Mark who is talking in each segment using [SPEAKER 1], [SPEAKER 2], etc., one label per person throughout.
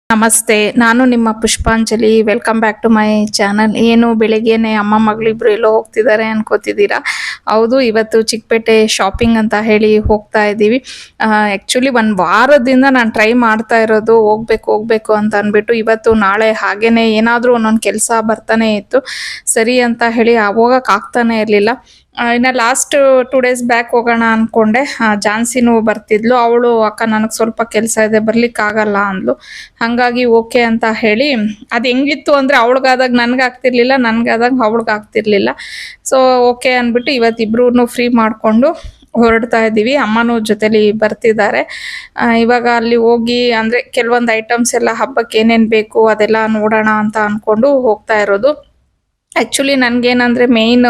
[SPEAKER 1] ನಮಸ್ತೆ. ನಾನು ನಿಮ್ಮ Pushpanjali. Welcome back to my channel. ಏನು ಬೆಳಿಗ್ಗೆನೆ ಅಮ್ಮ ಮಗಳಿಬ್ರು ಎಲ್ಲೋ ಹೋಗ್ತಿದ್ದಾರೆ ಅನ್ಕೋತಿದ್ದೀರಾ? ಹೌದು, ಇವತ್ತು ಚಿಕ್ಕಪೇಟೆ ಶಾಪಿಂಗ್ ಅಂತ ಹೇಳಿ ಹೋಗ್ತಾ ಇದ್ದೀವಿ. ಆ್ಯಕ್ಚುಲಿ ಒಂದು ವಾರದಿಂದ ನಾನು ಟ್ರೈ ಮಾಡ್ತಾ ಇರೋದು ಹೋಗ್ಬೇಕು ಅಂತ ಅಂದ್ಬಿಟ್ಟು. ಇವತ್ತು ನಾಳೆ ಹಾಗೇನೆ ಏನಾದರೂ ಒಂದೊಂದು ಕೆಲಸ ಬರ್ತಾನೆ ಇತ್ತು. ಸರಿ ಅಂತ ಹೇಳಿ ಹೋಗಕ್ಕೆ ಆಗ್ತಾನೆ ಇರಲಿಲ್ಲ. ಇನ್ನು ಲಾಸ್ಟ್ 2 ಡೇಸ್ ಬ್ಯಾಕ್ ಹೋಗೋಣ ಅಂದ್ಕೊಂಡೆ. ಜಾನ್ಸಿನೂ ಬರ್ತಿದ್ಲು. ಅವಳು ಅಕ್ಕ ನನಗೆ ಸ್ವಲ್ಪ ಕೆಲಸ ಇದೆ ಬರ್ಲಿಕ್ಕಾಗಲ್ಲ ಅಂದ್ಲು. ಹಾಗಾಗಿ ಓಕೆ ಅಂತ ಹೇಳಿ ಅದು ಹೆಂಗಿತ್ತು ಅಂದರೆ ಅವಳಿಗಾದಾಗ ನನಗಾಗ್ತಿರ್ಲಿಲ್ಲ, ನನಗಾದಾಗ ಅವಳಿಗಾಗ್ತಿರ್ಲಿಲ್ಲ. ಸೊ ಓಕೆ ಅಂದ್ಬಿಟ್ಟು ಇವತ್ತಿಬ್ರು ಫ್ರೀ ಮಾಡಿಕೊಂಡು ಹೊರಡ್ತಾ ಇದ್ದೀವಿ. ಅಮ್ಮನೂ ಜೊತೆಲಿ ಬರ್ತಿದ್ದಾರೆ. ಇವಾಗ ಅಲ್ಲಿ ಹೋಗಿ ಅಂದರೆ ಕೆಲವೊಂದು ಐಟಮ್ಸ್ ಎಲ್ಲ ಹಬ್ಬಕ್ಕೆ ಏನೇನು ಬೇಕು ಅದೆಲ್ಲ ನೋಡೋಣ ಅಂತ ಅಂದ್ಕೊಂಡು ಹೋಗ್ತಾ ಇರೋದು. ಆ್ಯಕ್ಚುಲಿ ನನಗೇನಂದರೆ ಮೇಯ್ನ್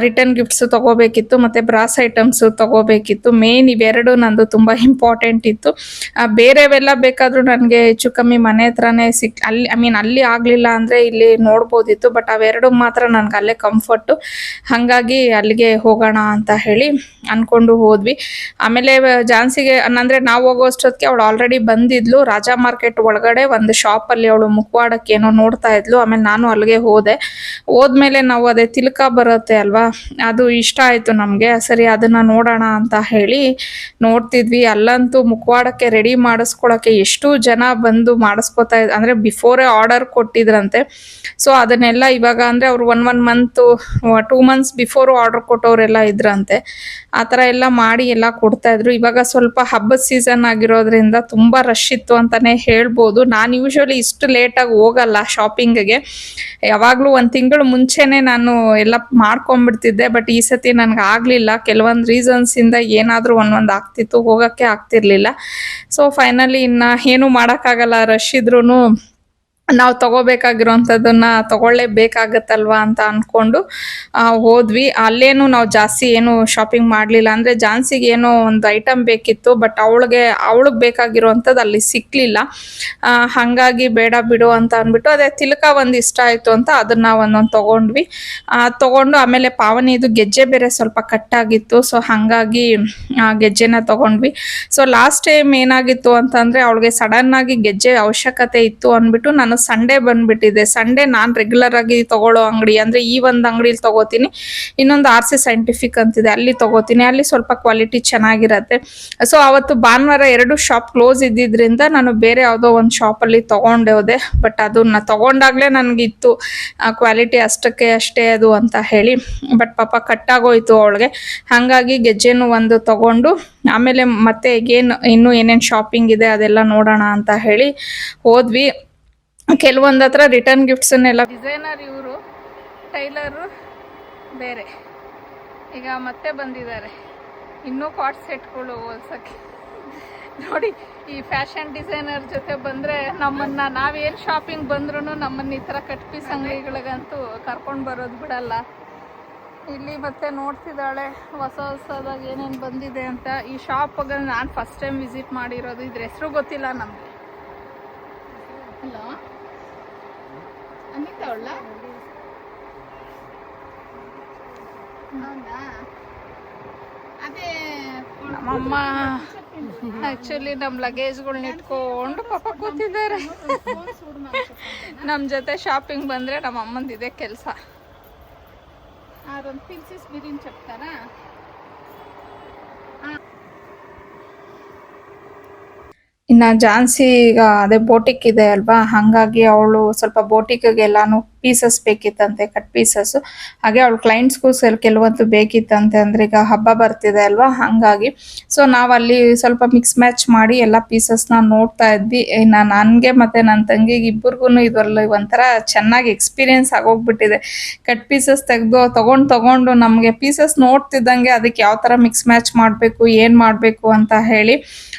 [SPEAKER 1] ರಿಟರ್ನ್ ಗಿಫ್ಟ್ಸು ತೊಗೋಬೇಕಿತ್ತು ಮತ್ತು ಬ್ರಾಸ್ ಐಟಮ್ಸು ತೊಗೋಬೇಕಿತ್ತು. ಮೇಯ್ನ್ ಇವೆರಡು ನಂದು ತುಂಬ ಇಂಪಾರ್ಟೆಂಟ್ ಇತ್ತು. ಬೇರೆವೆಲ್ಲ ಬೇಕಾದರೂ ನನಗೆ ಹೆಚ್ಚು ಕಮ್ಮಿ ಮನೆ ಹತ್ರನೇ ಅಲ್ಲಿ ಆಗಲಿಲ್ಲ ಅಂದರೆ ಇಲ್ಲಿ ನೋಡ್ಬೋದಿತ್ತು. ಬಟ್ ಅವೆರಡು ಮಾತ್ರ ನನಗೆ ಅಲ್ಲೇ ಕಂಫರ್ಟು. ಹಾಗಾಗಿ ಅಲ್ಲಿಗೆ ಹೋಗೋಣ ಅಂತ ಹೇಳಿ ಅಂದ್ಕೊಂಡು ಹೋದ್ವಿ. ಆಮೇಲೆ ಜಾನ್ಸಿಗೆ ಅಂದರೆ ನಾವು ಹೋಗೋಷ್ಟೊತ್ತಿಗೆ ಅವಳು ಆಲ್ರೆಡಿ ಬಂದಿದ್ಲು. ರಾಜಾ ಮಾರ್ಕೆಟ್ ಒಳಗಡೆ ಒಂದು ಶಾಪಲ್ಲಿ ಅವಳು ಮುಖವಾಡಕ್ಕೆ ಏನೋ ನೋಡ್ತಾ ಇದ್ಲು. ಆಮೇಲೆ ನಾನು ಅಲ್ಲಿಗೆ ಹೋದ್ಮೇಲೆ ನಾವು ಅದೇ ತಿಲಕ ಬರುತ್ತೆ ಅಲ್ವಾ, ಅದು ಇಷ್ಟ ಆಯಿತು ನಮಗೆ. ಸರಿ ಅದನ್ನು ನೋಡೋಣ ಅಂತ ಹೇಳಿ ನೋಡ್ತಿದ್ವಿ. ಅಲ್ಲಂತೂ ಮುಖವಾಡಕ್ಕೆ ರೆಡಿ ಮಾಡಿಸ್ಕೊಳಕ್ಕೆ ಎಷ್ಟು ಜನ ಬಂದು ಮಾಡಿಸ್ಕೊತಾ ಅಂದರೆ ಬಿಫೋರೇ ಆರ್ಡರ್ ಕೊಟ್ಟಿದ್ರಂತೆ. ಸೊ ಅದನ್ನೆಲ್ಲ ಇವಾಗ ಅಂದರೆ ಅವರು 1 ಮಂತು 2 ಮಂತ್ಸ್ ಬಿಫೋರು ಆರ್ಡರ್ ಕೊಟ್ಟವರೆಲ್ಲ ಇದ್ರಂತೆ. ಆ ಥರ ಎಲ್ಲ ಮಾಡಿ ಎಲ್ಲ ಕೊಡ್ತಾಯಿದ್ರು. ಇವಾಗ ಸ್ವಲ್ಪ ಹಬ್ಬದ ಸೀಸನ್ ಆಗಿರೋದ್ರಿಂದ ತುಂಬ ರಶ್ ಇತ್ತು ಅಂತಲೇ ಹೇಳ್ಬೋದು. ನಾನು ಯೂಶ್ವಲಿ ಇಷ್ಟು ಲೇಟಾಗಿ ಹೋಗಲ್ಲ ಶಾಪಿಂಗಿಗೆ. ಯಾವಾಗಲೂ 1 ತಿಂಗಳು ಮುಂಚೆನೇ ನಾನು ಎಲ್ಲ ಮಾಡ್ಕೊಂಬಿಡ್ತಿದ್ದೆ. ಬಟ್ ಈ ಸತಿ ನನಗೆ ಆಗಲಿಲ್ಲ. ಕೆಲವೊಂದು ರೀಸನ್ಸಿಂದ ಏನಾದರೂ ಒಂದೊಂದು ಆಗ್ತಿತ್ತು, ಹೋಗೋಕ್ಕೆ ಆಗ್ತಿರ್ಲಿಲ್ಲ. ಸೊ ಫೈನಲಿ ಇನ್ನು ಏನೂ ಮಾಡೋಕ್ಕಾಗಲ್ಲ. ರಶ್ ಇದ್ರೂ ನಾವು ತೊಗೋಬೇಕಾಗಿರೋಂಥದ್ದನ್ನು ತೊಗೊಳ್ಳೇಬೇಕಾಗತ್ತಲ್ವ ಅಂತ ಅಂದ್ಕೊಂಡು ಹೋದ್ವಿ. ಅಲ್ಲೇನು ನಾವು ಜಾಸ್ತಿ ಏನು ಶಾಪಿಂಗ್ ಮಾಡಲಿಲ್ಲ. ಅಂದರೆ ಜಾನ್ಸಿಗೆ ಏನೋ ಒಂದು ಐಟಮ್ ಬೇಕಿತ್ತು, ಬಟ್ ಅವಳಿಗೆ ಬೇಕಾಗಿರೋವಂಥದ್ದು ಅಲ್ಲಿ ಸಿಕ್ಕಲಿಲ್ಲ. ಹಾಗಾಗಿ ಬೇಡ ಬಿಡು ಅಂತ ಅಂದ್ಬಿಟ್ಟು ಅದೇ ತಿಲಕ ಒಂದು ಇಷ್ಟ ಆಯಿತು ಅಂತ ಅದನ್ನು ಒಂದೊಂದು ತೊಗೊಂಡು ಆಮೇಲೆ ಪಾವನಿದು ಗೆಜ್ಜೆ ಬೇರೆ ಸ್ವಲ್ಪ ಕಟ್ಟಾಗಿತ್ತು. ಸೊ ಹಾಗಾಗಿ ಗೆಜ್ಜೆನ ತೊಗೊಂಡ್ವಿ. ಸೊ ಲಾಸ್ಟ್ ಟೈಮ್ ಏನಾಗಿತ್ತು ಅಂತಂದರೆ ಅವಳಿಗೆ ಸಡನ್ನಾಗಿ ಗೆಜ್ಜೆ ಅವಶ್ಯಕತೆ ಇತ್ತು ಅಂದ್ಬಿಟ್ಟು ನಾನು ಸಂಡೇ ಬಂದುಬಿಟ್ಟಿದ್ದೆ. ಸಂಡೇ ನಾನು ರೆಗ್ಯುಲರ್ ಆಗಿ ತೊಗೊಳ್ಳೋ ಅಂಗಡಿ ಅಂದರೆ ಈ ಒಂದು ಅಂಗಡಿಲಿ ತೊಗೋತೀನಿ, ಇನ್ನೊಂದು RC ಸೈಂಟಿಫಿಕ್ ಅಂತಿದೆ ಅಲ್ಲಿ ತೊಗೋತೀನಿ. ಅಲ್ಲಿ ಸ್ವಲ್ಪ ಕ್ವಾಲಿಟಿ ಚೆನ್ನಾಗಿರತ್ತೆ. ಸೊ ಅವತ್ತು ಭಾನುವಾರ 2 ಶಾಪ್ ಕ್ಲೋಸ್ ಇದ್ದಿದ್ದರಿಂದ ನಾನು ಬೇರೆ ಯಾವುದೋ ಒಂದು ಶಾಪಲ್ಲಿ ತೊಗೊಂಡೆ ಹೋದೆ. ಬಟ್ ಅದನ್ನು ತೊಗೊಂಡಾಗಲೇ ನನಗಿತ್ತು ಕ್ವಾಲಿಟಿ ಅಷ್ಟೇ ಅದು ಅಂತ ಹೇಳಿ. ಬಟ್ ಪಾಪ ಕಟ್ಟಾಗೋಯ್ತು ಅವಳಿಗೆ. ಹಾಗಾಗಿ ಗೆಜ್ಜೆನೂ ಒಂದು ತೊಗೊಂಡು ಆಮೇಲೆ ಮತ್ತೆ ಇನ್ನೂ ಏನೇನು ಶಾಪಿಂಗ್ ಇದೆ ಅದೆಲ್ಲ ನೋಡೋಣ ಅಂತ ಹೇಳಿ ಹೋದ್ವಿ. ಕೆಲವೊಂದು ಹತ್ರ ರಿಟರ್ನ್ ಗಿಫ್ಟ್ಸನ್ನೆಲ್ಲ ಡಿಸೈನರ್ ಇವರು, ಟೈಲರು ಬೇರೆ ಈಗ ಮತ್ತೆ ಬಂದಿದ್ದಾರೆ. ಇನ್ನೂ ಕಾಟ್ ಸೆಟ್ಗಳು ಹೋಲ್ಸೋಕ್ಕೆ. ನೋಡಿ, ಈ ಫ್ಯಾಷನ್ ಡಿಸೈನರ್ ಜೊತೆ ಬಂದರೆ ನಾವೇನು ಶಾಪಿಂಗ್ ಬಂದ್ರೂ ನಮ್ಮನ್ನು ಈ ಥರ ಕಟ್ ಪೀಸ್ ಅಂಗಡಿಗಳಿಗಂತೂ ಕರ್ಕೊಂಡು ಬರೋದು ಬಿಡಲ್ಲ. ಇಲ್ಲಿ ಮತ್ತೆ ನೋಡ್ತಿದ್ದಾಳೆ ಹೊಸದಾಗಿ ಏನೇನು ಬಂದಿದೆ ಅಂತ. ಈ ಶಾಪ್ಗೆ ನಾನು ಫಸ್ಟ್ ಟೈಮ್ ವಿಸಿಟ್ ಮಾಡಿರೋದು. ಇದ್ರ ಹೆಸರು ಗೊತ್ತಿಲ್ಲ ನಮಗೆ. ಹಲೋ ಅನಿತಾ ಅವಳ? ಹೌದಾ? ಅದೇ ನಮ್ಮಮ್ಮ ಆ್ಯಕ್ಚುಲಿ ನಮ್ಮ ಲಗೇಜ್ಗಳ್ನ ಇಟ್ಕೊಂಡು ಪಾಪ ಕೂತಿದ್ದಾರೆ. ನಮ್ಮ ಜೊತೆ ಶಾಪಿಂಗ್ ಬಂದರೆ ನಮ್ಮ ಅಮ್ಮಂದು ಇದೇ ಕೆಲಸ. ಅದೊಂದು ಪೀಸಸ್ ಬಿರಿಯಾನಿ చెప్తారా? ಇನ್ನು ಜಾನ್ಸಿ ಈಗ ಅದೇ ಬೋಟಿಕ್ ಇದೆ ಅಲ್ವಾ, ಹಾಗಾಗಿ ಅವಳು ಸ್ವಲ್ಪ ಬೋಟಿಕ್ಗೆಲ್ಲಾನು ಪೀಸಸ್ ಬೇಕಿತ್ತಂತೆ, ಕಟ್ ಪೀಸಸ್ಸು. ಹಾಗೆ ಅವಳು ಕ್ಲೈಂಟ್ಸ್ಗೂ ಕೆಲವೊಂದು ಬೇಕಿತ್ತಂತೆ. ಅಂದರೆ ಈಗ ಹಬ್ಬ ಬರ್ತಿದೆ ಅಲ್ವಾ, ಹಾಗಾಗಿ. ಸೊ ನಾವಲ್ಲಿ ಸ್ವಲ್ಪ ಮಿಕ್ಸ್ ಮ್ಯಾಚ್ ಮಾಡಿ ಎಲ್ಲ ಪೀಸಸ್ನ ನೋಡ್ತಾ ಇದ್ವಿ. ಇನ್ನು ನನಗೆ ಮತ್ತು ನನ್ನ ತಂಗಿಗೆ ಇಬ್ಬರಿಗೂ ಇದರಲ್ಲಿ ಒಂಥರ ಚೆನ್ನಾಗಿ ಎಕ್ಸ್ಪೀರಿಯೆನ್ಸ್ ಆಗೋಗ್ಬಿಟ್ಟಿದೆ. ಕಟ್ ಪೀಸಸ್ ತೊಗೊಂಡು ನಮಗೆ ಪೀಸಸ್ ನೋಡ್ತಿದ್ದಂಗೆ ಅದಕ್ಕೆ ಯಾವ ಥರ ಮಿಕ್ಸ್ ಮ್ಯಾಚ್ ಮಾಡಬೇಕು, ಏನು ಮಾಡಬೇಕು ಅಂತ ಹೇಳಿ.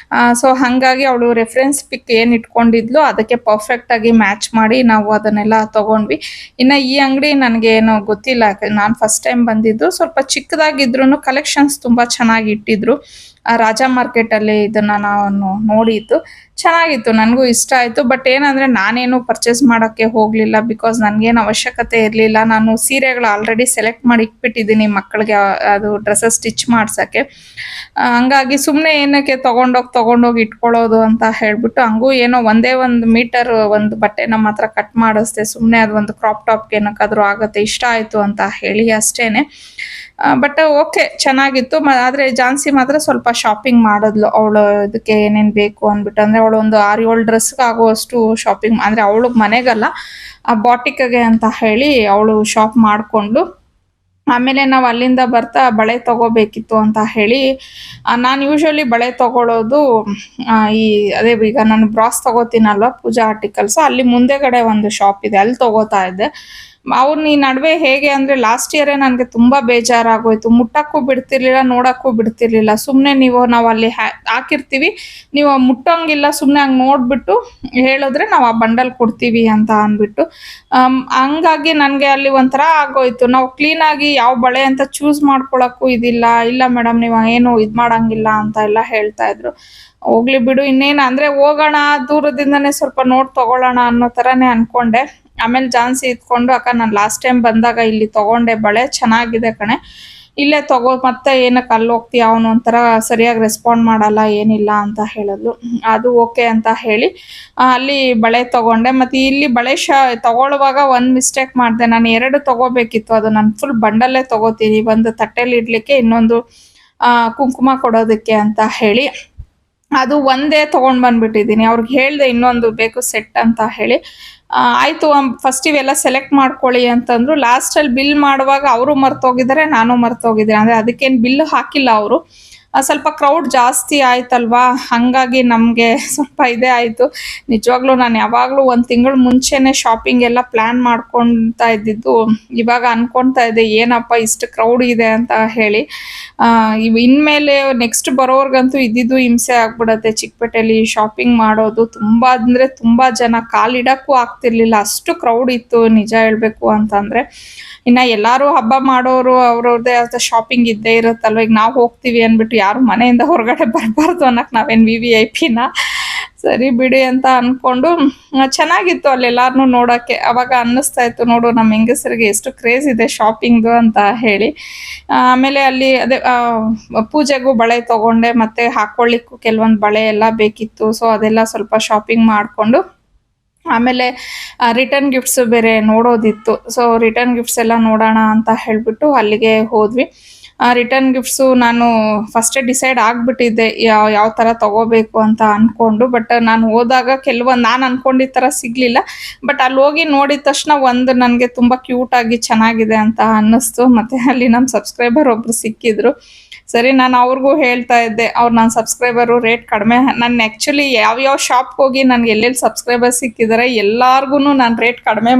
[SPEAKER 1] ಸೊ ಹಾಗಾಗಿ ಅವಳು ರೆಫರೆನ್ಸ್ ಪಿಕ್ ಏನು ಇಟ್ಕೊಂಡಿದ್ಲು ಅದಕ್ಕೆ ಪರ್ಫೆಕ್ಟಾಗಿ ಮ್ಯಾಚ್ ಮಾಡಿ ನಾವು ಅದನ್ನೆಲ್ಲ ತೊಗೊಂಡ್ವಿ. ಇನ್ನು ಈ ಅಂಗಡಿ ನನಗೆ ಏನೋ ಗೊತ್ತಿಲ್ಲ, ನಾನು ಫಸ್ಟ್ ಟೈಮ್ ಬಂದಿದ್ದು. ಸ್ವಲ್ಪ ಚಿಕ್ಕದಾಗಿದ್ರು ಕಲೆಕ್ಷನ್ಸ್ ತುಂಬ ಚೆನ್ನಾಗಿ ಇಟ್ಟಿದ್ರು. ರಾಜ ಮಾರ್ಕೆಟಲ್ಲಿ ಇದನ್ನು ನಾನು ನೋಡಿದ್ದು. ಚೆನ್ನಾಗಿತ್ತು, ನನಗೂ ಇಷ್ಟ ಆಯಿತು. ಬಟ್ ಏನಂದರೆ ನಾನೇನು ಪರ್ಚೇಸ್ ಮಾಡೋಕ್ಕೆ ಹೋಗಲಿಲ್ಲ, ಬಿಕಾಸ್ ನನಗೇನು ಅವಶ್ಯಕತೆ ಇರಲಿಲ್ಲ. ನಾನು ಸೀರೆಗಳು ಆಲ್ರೆಡಿ ಸೆಲೆಕ್ಟ್ ಮಾಡಿ ಇಟ್ಬಿಟ್ಟಿದ್ದೀನಿ ಮಕ್ಕಳಿಗೆ ಅದು ಡ್ರೆಸ್ಸಸ್ ಸ್ಟಿಚ್ ಮಾಡ್ಸೋಕ್ಕೆ. ಹಂಗಾಗಿ ಸುಮ್ಮನೆ ಏನಕ್ಕೆ ತೊಗೊಂಡೋಗಿ ಇಟ್ಕೊಳ್ಳೋದು ಅಂತ ಹೇಳಿಬಿಟ್ಟು ಹಂಗೂ ಏನೋ ಒಂದೇ ಒಂದು ಮೀಟರ್ ಒಂದು ಬಟ್ಟೆ ನಮ್ಮ ಹತ್ರ ಕಟ್ ಮಾಡಿಸ್ದೆ. ಸುಮ್ಮನೆ ಅದು ಒಂದು ಕ್ರಾಪ್ ಟಾಪ್ಗೆ ಏನಕ್ಕಾದರೂ ಆಗುತ್ತೆ, ಇಷ್ಟ ಆಯಿತು ಅಂತ ಹೇಳಿ ಅಷ್ಟೇ. ಬಟ್ ಓಕೆ, ಚೆನ್ನಾಗಿತ್ತು. ಆದರೆ ಜಾನ್ಸಿ ಮಾತ್ರ ಸ್ವಲ್ಪ ಶಾಪಿಂಗ್ ಮಾಡಿದ್ಲು ಅವಳು ಇದಕ್ಕೆ ಏನೇನು ಬೇಕು ಅಂದ್ಬಿಟ್ಟು. ಅಂದರೆ ಅವಳು ಒಂದು 6-7 ಡ್ರೆಸ್ಗೆ ಆಗುವಷ್ಟು ಶಾಪಿಂಗ್, ಅಂದರೆ ಅವಳು ಮನೆಗಲ್ಲ, ಆ ಬಾಟಿಕ್ಗೆ ಅಂತ ಹೇಳಿ ಅವಳು ಶಾಪ್ ಮಾಡಿಕೊಂಡು ಆಮೇಲೆ ನಾವು ಅಲ್ಲಿಂದ ಬರ್ತಾ ಬಳೆ ತಗೋಬೇಕಿತ್ತು ಅಂತ ಹೇಳಿ ನಾನು ಯೂಶ್ವಲಿ ಬಳೆ ತಗೊಳ್ಳೋದು ಈ ಅದೇ ಈಗ ನಾನು ಬ್ರಾಸ್ ತಗೋತೀನಲ್ವ ಪೂಜಾ ಆರ್ಟಿಕಲ್ಸ್, ಅಲ್ಲಿ ಮುಂದೆಗಡೆ ಒಂದು ಶಾಪ್ ಇದೆ, ಅಲ್ಲಿ ತಗೋತಾ ಇದ್ದೆ. ಅವ್ರು ಈ ನಡುವೆ ಹೇಗೆ ಅಂದರೆ ಲಾಸ್ಟ್ ಇಯರೇ ನನಗೆ ತುಂಬ ಬೇಜಾರಾಗೋಯ್ತು. ಮುಟ್ಟಕ್ಕೂ ಬಿಡ್ತಿರ್ಲಿಲ್ಲ, ನೋಡೋಕ್ಕೂ ಬಿಡ್ತಿರ್ಲಿಲ್ಲ. ಸುಮ್ಮನೆ ನಾವು ಅಲ್ಲಿ ಹಾಕಿರ್ತೀವಿ, ನೀವು ಮುಟ್ಟೋಂಗಿಲ್ಲ, ಸುಮ್ಮನೆ ಹಂಗೆ ನೋಡಿಬಿಟ್ಟು ಹೇಳಿದ್ರೆ ನಾವು ಆ ಬಂಡಲ್ ಕೊಡ್ತೀವಿ ಅಂತ ಅಂದ್ಬಿಟ್ಟು. ಹಂಗಾಗಿ ನನಗೆ ಅಲ್ಲಿ ಒಂಥರ ಆಗೋಯ್ತು. ನಾವು ಕ್ಲೀನಾಗಿ ಯಾವ ಬಳೆ ಅಂತ ಚೂಸ್ ಮಾಡ್ಕೊಳಕ್ಕೂ ಇದಿಲ್ಲ. ಇಲ್ಲ ಮೇಡಮ್, ನೀವು ಏನು ಇದು ಮಾಡೋಂಗಿಲ್ಲ ಅಂತ ಎಲ್ಲ ಹೇಳ್ತಾ ಇದ್ರು. ಹೋಗ್ಲಿ ಬಿಡು, ಇನ್ನೇನು ಅಂದರೆ ಹೋಗೋಣ, ದೂರದಿಂದನೇ ಸ್ವಲ್ಪ ನೋಡಿ ತಗೊಳ್ಳೋಣ ಅನ್ನೋ ಥರನೇ ಅಂದ್ಕೊಂಡೆ. ಆಮೇಲೆ ಜಾನ್ಸಿ ಇದ್ಕೊಂಡು, ಅಕ್ಕ ನಾನು ಲಾಸ್ಟ್ ಟೈಮ್ ಬಂದಾಗ ಇಲ್ಲಿ ತೊಗೊಂಡೆ ಬಳೆ, ಚೆನ್ನಾಗಿದೆ ಕಣೆ, ಇಲ್ಲೇ ಮತ್ತೆ ಏನಕ್ಕೆ ಅಲ್ಲಿ ಹೋಗ್ತೀಯ, ಅವನು ಒಂಥರ ಸರಿಯಾಗಿ ರೆಸ್ಪಾಂಡ್ ಮಾಡಲ್ಲ, ಏನಿಲ್ಲ ಅಂತ ಹೇಳಿದ್ಲು. ಅದು ಓಕೆ ಅಂತ ಹೇಳಿ ಅಲ್ಲಿ ಬಳೆ ತೊಗೊಂಡೆ. ಮತ್ತು ಇಲ್ಲಿ ಬಳೆ ತೊಗೊಳ್ಳುವಾಗ ಒಂದು ಮಿಸ್ಟೇಕ್ ಮಾಡಿದೆ. ನಾನು 2 ತೊಗೋಬೇಕಿತ್ತು, ಅದು ನಾನು ಫುಲ್ ಬಂಡಲ್ಲೇ ತೊಗೋತೀನಿ, ಒಂದು ತಟ್ಟೆಲಿ ಇಡಲಿಕ್ಕೆ, ಇನ್ನೊಂದು ಕುಂಕುಮ ಕೊಡೋದಕ್ಕೆ ಅಂತ ಹೇಳಿ. ಅದು ಒಂದೇ ತೊಗೊಂಡು ಬಂದ್ಬಿಟ್ಟಿದ್ದೀನಿ. ಅವ್ರಿಗೆ ಹೇಳಿದೆ ಇನ್ನೊಂದು ಬೇಕು ಸೆಟ್ ಅಂತ ಹೇಳಿ. ಆಯಿತು, ಫಸ್ಟ್ ಇವೆಲ್ಲ ಸೆಲೆಕ್ಟ್ ಮಾಡ್ಕೊಳ್ಳಿ ಅಂತಂದ್ರು. ಲಾಸ್ಟಲ್ಲಿ ಬಿಲ್ ಮಾಡುವಾಗ ಅವರು ಮರ್ತೋಗಿದ್ದಾರೆ, ನಾನು ಮರ್ತೋಗಿದ್ದೆ. ಅಂದರೆ ಅದಕ್ಕೇನು ಬಿಲ್ ಹಾಕಿಲ್ಲ ಅವರು. ಸ್ವಲ್ಪ ಕ್ರೌಡ್ ಜಾಸ್ತಿ ಆಯ್ತಲ್ವಾ, ಹಾಗಾಗಿ ನಮಗೆ ಸ್ವಲ್ಪ ಇದೇ ಆಯಿತು. ನಿಜವಾಗ್ಲೂ ನಾನು ಯಾವಾಗಲೂ 1 ತಿಂಗಳು ಮುಂಚೆನೇ ಶಾಪಿಂಗ್ ಎಲ್ಲ ಪ್ಲ್ಯಾನ್ ಮಾಡ್ಕೊತಾ ಇದ್ದಿದ್ದು. ಇವಾಗ ಅಂದ್ಕೊತಾ ಇದ್ದೆ ಏನಪ್ಪ ಇಷ್ಟು ಕ್ರೌಡ್ ಇದೆ ಅಂತ ಹೇಳಿ. ಇನ್ಮೇಲೆ ನೆಕ್ಸ್ಟ್ ಬರೋರ್ಗಂತೂ ಇದ್ದಿದ್ದು ಹಿಂಸೆ ಆಗ್ಬಿಡತ್ತೆ. ಚಿಕ್ಕಪೇಟೆಯಲ್ಲಿ ಶಾಪಿಂಗ್ ಮಾಡೋದು ತುಂಬ ಅಂದರೆ ತುಂಬ ಜನ, ಕಾಲಿಡಕ್ಕೂ ಆಗ್ತಿರ್ಲಿಲ್ಲ, ಅಷ್ಟು ಕ್ರೌಡ್ ಇತ್ತು ನಿಜ ಹೇಳಬೇಕು ಅಂತಂದರೆ. ಇನ್ನು ಎಲ್ಲರೂ ಹಬ್ಬ ಮಾಡೋರು ಅವ್ರವ್ರದ್ದೇ ಆದ ಶಾಪಿಂಗ್ ಇದ್ದೇ ಇರುತ್ತಲ್ವ. ಈಗ ನಾವು ಹೋಗ್ತೀವಿ ಅಂದ್ಬಿಟ್ಟು ಯಾರು ಮನೆಯಿಂದ ಹೊರಗಡೆ ಬರಬಾರ್ದು ಅನ್ನೋಕೆ ನಾವೇನು VVIPನ. ಸರಿ ಬಿಡಿ ಅಂತ ಅಂದ್ಕೊಂಡು ಚೆನ್ನಾಗಿತ್ತು ಅಲ್ಲೆಲ್ಲರನ್ನೂ ನೋಡೋಕ್ಕೆ. ಅವಾಗ ಅನ್ನಿಸ್ತಾ ಇತ್ತು, ನೋಡು ನಮ್ಮ ಹೆಂಗಸರಿಗೆ ಎಷ್ಟು ಕ್ರೇಜ್ ಇದೆ ಶಾಪಿಂಗ್ದು ಅಂತ ಹೇಳಿ. ಆಮೇಲೆ ಅಲ್ಲಿ ಅದೇ ಪೂಜೆಗೂ ಬಳೆ ತೊಗೊಂಡೆ, ಮತ್ತು ಹಾಕ್ಕೊಳ್ಳಿಕ್ಕೂ ಕೆಲವೊಂದು ಬಳೆ ಎಲ್ಲ ಬೇಕಿತ್ತು. ಸೊ ಅದೆಲ್ಲ ಸ್ವಲ್ಪ ಶಾಪಿಂಗ್ ಮಾಡಿಕೊಂಡು ಆಮೇಲೆ ರಿಟರ್ನ್ ಗಿಫ್ಟ್ಸ್ ಬೇರೆ ನೋಡೋದಿತ್ತು. ಸೊ ರಿಟರ್ನ್ ಗಿಫ್ಟ್ಸ್ ಎಲ್ಲ ನೋಡೋಣ ಅಂತ ಹೇಳಿಬಿಟ್ಟು ಅಲ್ಲಿಗೆ ಹೋದ್ವಿ. ರಿಟರ್ನ್ ಗಿಫ್ಟ್ಸು ನಾನು ಫಸ್ಟೇ ಡಿಸೈಡ್ ಆಗಿಬಿಟ್ಟಿದ್ದೆ ಯಾವ ಥರ ತೊಗೋಬೇಕು ಅಂತ ಅಂದ್ಕೊಂಡು. ಬಟ್ ನಾನು ಹೋದಾಗ ಕೆಲವೊಂದು ನಾನು ಅಂದ್ಕೊಂಡಿದ್ದ ಥರ ಸಿಗಲಿಲ್ಲ. ಬಟ್ ಅಲ್ಲಿ ಹೋಗಿ ನೋಡಿದ ತಕ್ಷಣ ಒಂದು ನನಗೆ ತುಂಬ ಕ್ಯೂಟಾಗಿ ಚೆನ್ನಾಗಿದೆ ಅಂತ ಅನ್ನಿಸ್ತು. ಮತ್ತು ಅಲ್ಲಿ ನಮ್ಮ ಸಬ್ಸ್ಕ್ರೈಬರ್ ಒಬ್ಬರು ಸಿಕ್ಕಿದ್ರು. ಸರಿ, ನಾನು ಅವ್ರಿಗೂ ಹೇಳ್ತಾ ಇದ್ದೆ, ಅವ್ರು ನನ್ನ ಸಬ್ಸ್ಕ್ರೈಬರು, ರೇಟ್ ಕಡಿಮೆ. ನಾನು ಆ್ಯಕ್ಚುಲಿ ಯಾವ್ಯಾವ ಶಾಪ್ಗೆ ಹೋಗಿ ನನಗೆ ಎಲ್ಲೆಲ್ಲಿ ಸಬ್ಸ್ಕ್ರೈಬರ್ ಸಿಕ್ಕಿದ್ದಾರೆ ಎಲ್ಲರಿಗೂ ನಾನು ರೇಟ್ ಕಡಿಮೆ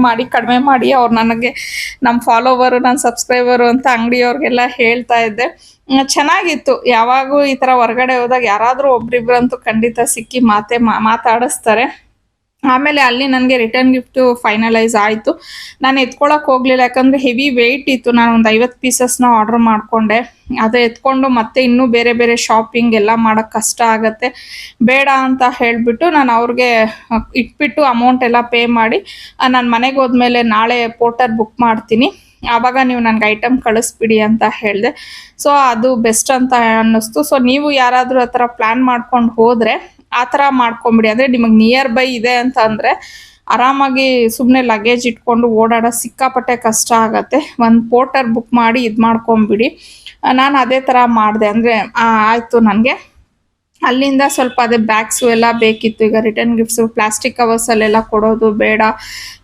[SPEAKER 1] ಮಾಡಿ ಅವ್ರು ನನಗೆ ನಮ್ಮ ಫಾಲೋವರು, ನನ್ನ ಸಬ್ಸ್ಕ್ರೈಬರು ಅಂತ ಅಂಗಡಿಯವ್ರಿಗೆಲ್ಲ ಹೇಳ್ತಾ ಇದ್ದೆ. ಚೆನ್ನಾಗಿತ್ತು. ಯಾವಾಗೂ ಈ ಥರ ಹೊರಗಡೆ ಹೋದಾಗ ಯಾರಾದರೂ ಒಬ್ರಿಬ್ರಂತೂ ಖಂಡಿತ ಸಿಕ್ಕಿ ಮಾತಾಡಿಸ್ತಾರೆ. ಆಮೇಲೆ ಅಲ್ಲಿ ನನಗೆ ರಿಟರ್ನ್ ಗಿಫ್ಟು ಫೈನಲೈಸ್ ಆಯಿತು. ನಾನು ಎತ್ಕೊಳ್ಳೋಕೆ ಹೋಗಲಿಲ್ಲ, ಯಾಕಂದರೆ ಹೆವಿ ವೆಯ್ಟ್ ಇತ್ತು. ನಾನು ಒಂದು 50 ಪೀಸಸ್ನ ಆರ್ಡ್ರ್ ಮಾಡಿಕೊಂಡೆ. ಅದು ಎತ್ಕೊಂಡು ಮತ್ತೆ ಇನ್ನೂ ಬೇರೆ ಬೇರೆ ಶಾಪಿಂಗ್ ಎಲ್ಲ ಮಾಡೋಕ್ಕೆ ಕಷ್ಟ ಆಗುತ್ತೆ, ಬೇಡ ಅಂತ ಹೇಳಿಬಿಟ್ಟು ನಾನು ಅವ್ರಿಗೆ ಇಟ್ಬಿಟ್ಟು ಅಮೌಂಟ್ ಎಲ್ಲ ಪೇ ಮಾಡಿ, ನಾನು ಮನೆಗೆ ಹೋದ್ಮೇಲೆ ನಾಳೆ ಪೋರ್ಟರ್ ಬುಕ್ ಮಾಡ್ತೀನಿ, ಆವಾಗ ನೀವು ನನಗೆ ಐಟಮ್ ಕಳಿಸ್ಬಿಡಿ ಅಂತ ಹೇಳಿದೆ. ಸೊ ಅದು ಬೆಸ್ಟ್ ಅಂತ ಅನ್ನಿಸ್ತು. ಸೊ ನೀವು ಯಾರಾದರೂ ಆ ಥರ ಪ್ಲ್ಯಾನ್ ಮಾಡ್ಕೊಂಡು ಹೋದರೆ ಆ ಥರ ಮಾಡ್ಕೊಂಬಿಡಿ. ಅಂದರೆ ನಿಮಗೆ ನಿಯರ್ ಬೈ ಇದೆ ಅಂತ ಅಂದರೆ ಆರಾಮಾಗಿ ಸುಮ್ಮನೆ ಲಗೇಜ್ ಇಟ್ಕೊಂಡು ಓಡಾಡೋ ಸಿಕ್ಕಾಪಟ್ಟೆ ಕಷ್ಟ ಆಗುತ್ತೆ. ಒಂದು ಪೋರ್ಟರ್ ಬುಕ್ ಮಾಡಿ ಇದು ಮಾಡ್ಕೊಂಬಿಡಿ. ನಾನು ಅದೇ ಥರ ಮಾಡಿದೆ. ಅಂದರೆ ಆಯಿತು, ನನಗೆ ಅಲ್ಲಿಂದ ಸ್ವಲ್ಪ ಅದೇ ಬ್ಯಾಗ್ಸು ಎಲ್ಲ ಬೇಕಿತ್ತು. ಈಗ ರಿಟರ್ನ್ ಗಿಫ್ಟ್ಸು ಪ್ಲಾಸ್ಟಿಕ್ ಕವರ್ಸಲ್ಲೆಲ್ಲ ಕೊಡೋದು ಬೇಡ.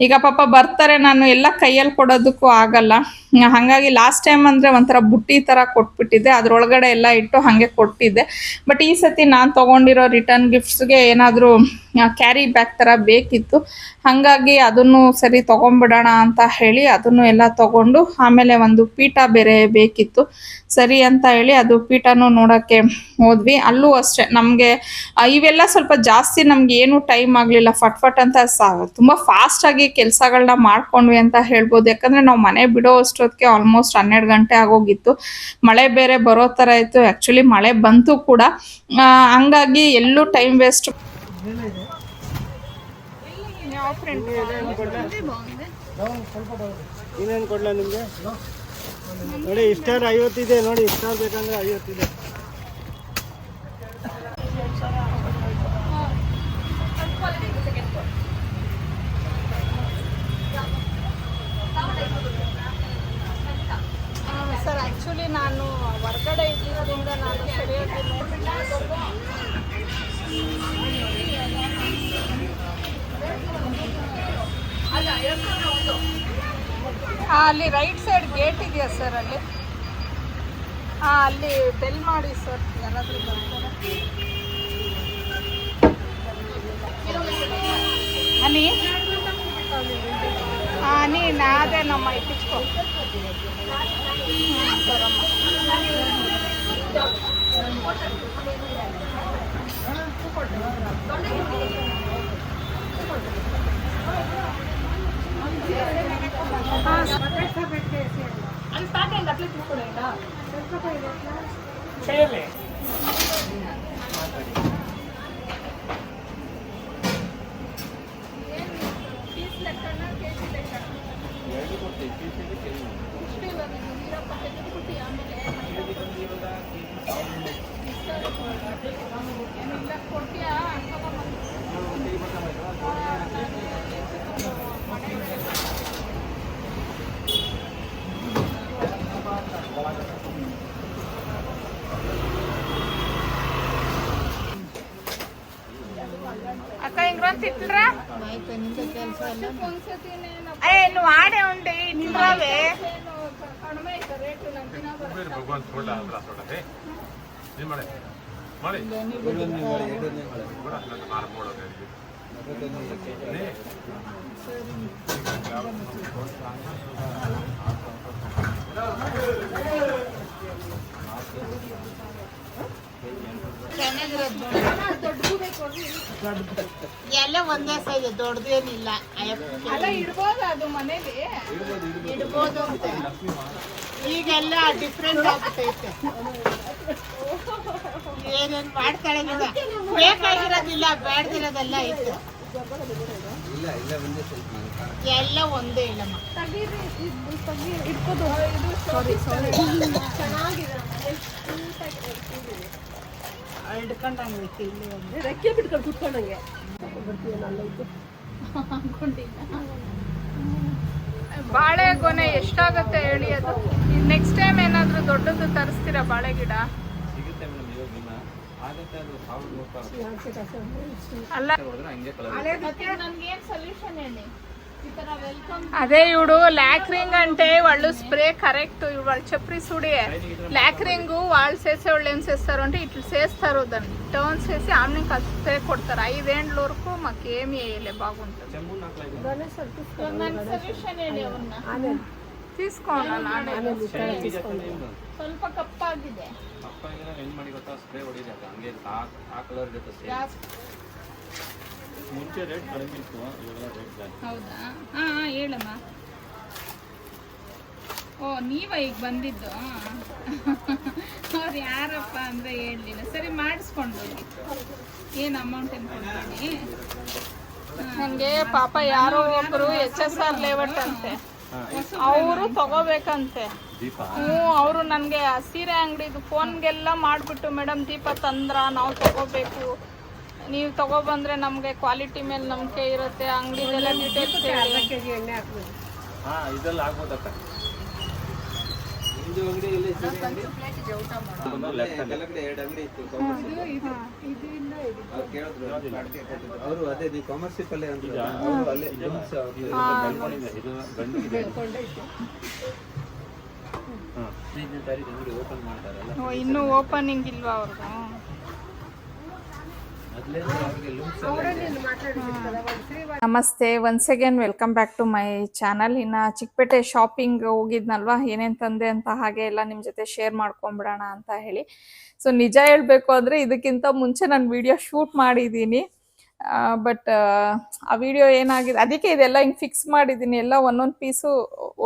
[SPEAKER 1] ಈಗ ಪಾಪ ಬರ್ತಾರೆ, ನಾನು ಎಲ್ಲ ಕೈಯಲ್ಲಿ ಕೊಡೋದಕ್ಕೂ ಆಗಲ್ಲ. ಹಾಗಾಗಿ ಲಾಸ್ಟ್ ಟೈಮ್ ಅಂದರೆ ಒಂಥರ ಬುಟ್ಟಿ ಥರ ಕೊಟ್ಬಿಟ್ಟಿದ್ದೆ, ಅದರೊಳಗಡೆ ಎಲ್ಲ ಇಟ್ಟು ಹಾಗೆ ಕೊಟ್ಟಿದ್ದೆ. ಬಟ್ ಈ ಸತಿ ನಾನು ತೊಗೊಂಡಿರೋ ರಿಟರ್ನ್ ಗಿಫ್ಟ್ಸ್ಗೆ ಏನಾದರೂ ಕ್ಯಾರಿ ಬ್ಯಾಗ್ ಥರ ಬೇಕಿತ್ತು. ಹಾಗಾಗಿ ಅದನ್ನು ಸರಿ ತೊಗೊಂಬಿಡೋಣ ಅಂತ ಹೇಳಿ ಅದನ್ನು ಎಲ್ಲ ತೊಗೊಂಡು, ಆಮೇಲೆ ಒಂದು ಪೀಠ ಬೇರೆ ಬೇಕಿತ್ತು. ಸರಿ ಅಂತ ಹೇಳಿ ಅದು ಪೀಠನೂ ನೋಡೋಕ್ಕೆ ಹೋದ್ವಿ. ಅಲ್ಲೂ ಅಷ್ಟೇ ನಮಗೆ ಇವೆಲ್ಲ ಸ್ವಲ್ಪ ಜಾಸ್ತಿ ನಮ್ಗೆ ಏನು ಟೈಮ್ ಆಗಲಿಲ್ಲ, ಫಟ್ ಅಂತ ತುಂಬ ಫಾಸ್ಟಾಗಿ ಕೆಲಸಗಳನ್ನ ಮಾಡ್ಕೊಂಡ್ವಿ ಅಂತ ಹೇಳ್ಬೋದು. ಯಾಕಂದರೆ ನಾವು ಮನೆ ಬಿಡೋ ಅಷ್ಟೊತ್ತಿಗೆ ಆಲ್ಮೋಸ್ಟ್ 12 ಗಂಟೆ ಆಗೋಗಿತ್ತು. ಮಳೆ ಬೇರೆ ಬರೋ ಥರ ಇತ್ತು. ಆ್ಯಕ್ಚುಲಿ ಮಳೆ ಬಂತು ಕೂಡ, ಹಂಗಾಗಿ ಎಲ್ಲೂ ಟೈಮ್ ವೇಸ್ಟ್.
[SPEAKER 2] ಇನ್ನೇನು ಕೊಡ್ಲಾ ನಿಮಗೆ? ನೋಡಿ ಇಷ್ಟಾರು 50 ಇದೆ, ನೋಡಿ ಇಷ್ಟಾರು ಬೇಕಂದ್ರೆ 50 ಇದೆ.
[SPEAKER 1] ಸರ್ ಆ್ಯಕ್ಚುಲಿ ನಾನು ಹೊರಗಡೆ ಇದ್ದಿದ್ದರಿಂದ ನಾನು ಸರಿಯಾಗಿ ಅಲ್ಲಿ ರೈಟ್ ಸೈಡ್ ಗೇಟ್ ಇದೆಯಾ ಸರ್ ಅಲ್ಲಿ? ಅಲ್ಲಿ ಬೆಲ್ ಮಾಡಿ ಸರ್, ಯಾರಾದರೂ ಬರ್ತಾರೆ. ಹನಿ ಹನಿ ನಾದೇ ನಮ್ಮ ಇಟ್ಟಿಸ್ಕೊ ಅಕ್ಕ ಹಿಂಗ್ರಂತ ಇಟ್ರ నువ్వు ఆడే ఉండి ఇంట్రావే ಎಲ್ಲ ಒಂದೇ ಸೈಜ್, ದೊಡ್ಡದೇನಿಲ್ಲ. ಅಲ್ಲ ಇಡ್ಬೋದು, ಅದು ಮನೇಲಿ ಇಡ್ಬೋದು ಅಂತ. ಈಗೆಲ್ಲ ಡಿಫ್ರೆಂಟ್ ಆಗ್ತೈತೆ, ಏನೇನು ಮಾಡ್ತಾಳೆ ಬೇಕಾಗಿರೋದಿಲ್ಲ, ಬೇಡದಿರೋದೆಲ್ಲ ಐತೆ. ಎಲ್ಲ ಒಂದೇ ಇಲ್ಲಮ್ಮ. ಹಿಡ್ಕೊಂಡಂಗೈತಿ, ಇಲ್ಲಿ ಒಂದು ರೆಕ್ಕೆ ಬಿಟ್ಕೊಂಡು ಕುತ್ಕೊಂಡಂಗೆ ಬಾಳೆಗೊನೆ ಎಷ್ಟಾಗತ್ತೆ ಹೇಳಿ? ಅದು ನೆಕ್ಸ್ಟ್ ಟೈಮ್ ಏನಾದರೂ ದೊಡ್ಡದು ತರಿಸ್ತೀರಾ ಬಾಳೆ ಗಿಡ? ಅಲ್ಲ ನನ್ಗೇನು ಸೊಲ್ಯೂಷನ್ ಹೇಳಿ? అదే ఇవిడు లాక్రింగ్ అంటే వాళ్ళు స్ప్రే కరెక్ట్, వాళ్ళు చెప్పి చూడే లాక్రింగ్ వాళ్ళు చేసేవాళ్ళు ఏం చేస్తారు అంటే ఇట్లా చేస్తారు, దాన్ని టర్న్స్ చేసి ఆమె స్ప్రే కొడతారు. 5 ఏళ్ళ వరకు మాకేమి వేయలే, బాగుంటుంది. తీసుకోండి, ಸ್ವಲ್ಪ ಕಪ್ಪಾಗಿದೆ.
[SPEAKER 3] ಮುಂಚೆ ರೇಟ್ ಕಡಿಮೆ ಇತ್ತು, ಇವಾಗ ರೇಟ್ ಜಾಸ್ತಿ.
[SPEAKER 1] ಹೌದಾ? ಹಾಂ ಹೇಳಮ್ಮ. ಓ ನೀವ ಈಗ ಬಂದಿದ್ದು? ಅವ್ರು ಯಾರಪ್ಪ ಅಂದರೆ ಹೇಳಲಿಲ್ಲ. ಸರಿ ಮಾಡಿಸ್ಕೊಂಡು ಹೋಗಿ, ಏನು ಅಮೌಂಟ್ ಏನು ಕೊಡ್ತೀನಿ. ನನಗೆ ಪಾಪ ಯಾರೋ ಒಬ್ಬರು HSR ಲೇಔಟ್ ಅಂತೆ, ಅವರು ತಗೋಬೇಕಂತೆ. ಅವರು ನನಗೆ ಸೀರೆ ಅಂಗಡಿದು ಫೋನ್ಗೆಲ್ಲ ಮಾಡಿಬಿಟ್ಟು, ಮೇಡಮ್ ದೀಪ ತಂದ್ರ ನಾವು ತಗೋಬೇಕು, ನೀವು ತಗೊಬಂದ್ರೆ ನಮಗೆ ಕ್ವಾಲಿಟಿ ಮೇಲೆ ನಂಬಿಕೆ ಇರುತ್ತೆ, ಅಂಗಡಿದೆಲ್ಲ ಡೀಟೇಲ್ಸ್
[SPEAKER 3] ಇದೆಲ್ಲ ಆಗ್ಬೋದಕ್ಕ.
[SPEAKER 2] ಅವರು ಅದೇ ನೀವು ಕಾಮರ್ಸ್ ಪಲ್ಲೆ
[SPEAKER 1] ಇನ್ನೂ ಓಪನಿಂಗ್ ಇಲ್ವಾ ಅವ್ರದ್ದು? ನಮಸ್ತೆ, once again welcome back to my channel. ಇನ್ನು ಚಿಕ್ಕಪೇಟೆ ಶಾಪಿಂಗ್ ಹೋಗಿದ್ನಲ್ವಾ, ಏನೇನು ತಂದೆ ಅಂತ ಹಾಗೆ ಎಲ್ಲ ನಿಮ್ಮ ಜೊತೆ ಶೇರ್ ಮಾಡ್ಕೊಂಬಿಡೋಣ ಅಂತ ಹೇಳಿ. ಸೊ ನಿಜ ಹೇಳಬೇಕು ಅಂದರೆ ಇದಕ್ಕಿಂತ ಮುಂಚೆ ನಾನು ವಿಡಿಯೋ ಶೂಟ್ ಮಾಡಿದ್ದೀನಿ. ಬಟ್ ಆ ವಿಡಿಯೋ ಏನಾಗಿದೆ, ಅದಕ್ಕೆ ಇದೆಲ್ಲ ಹಿಂಗೆ ಫಿಕ್ಸ್ ಮಾಡಿದ್ದೀನಿ. ಎಲ್ಲ ಒಂದೊಂದು ಪೀಸು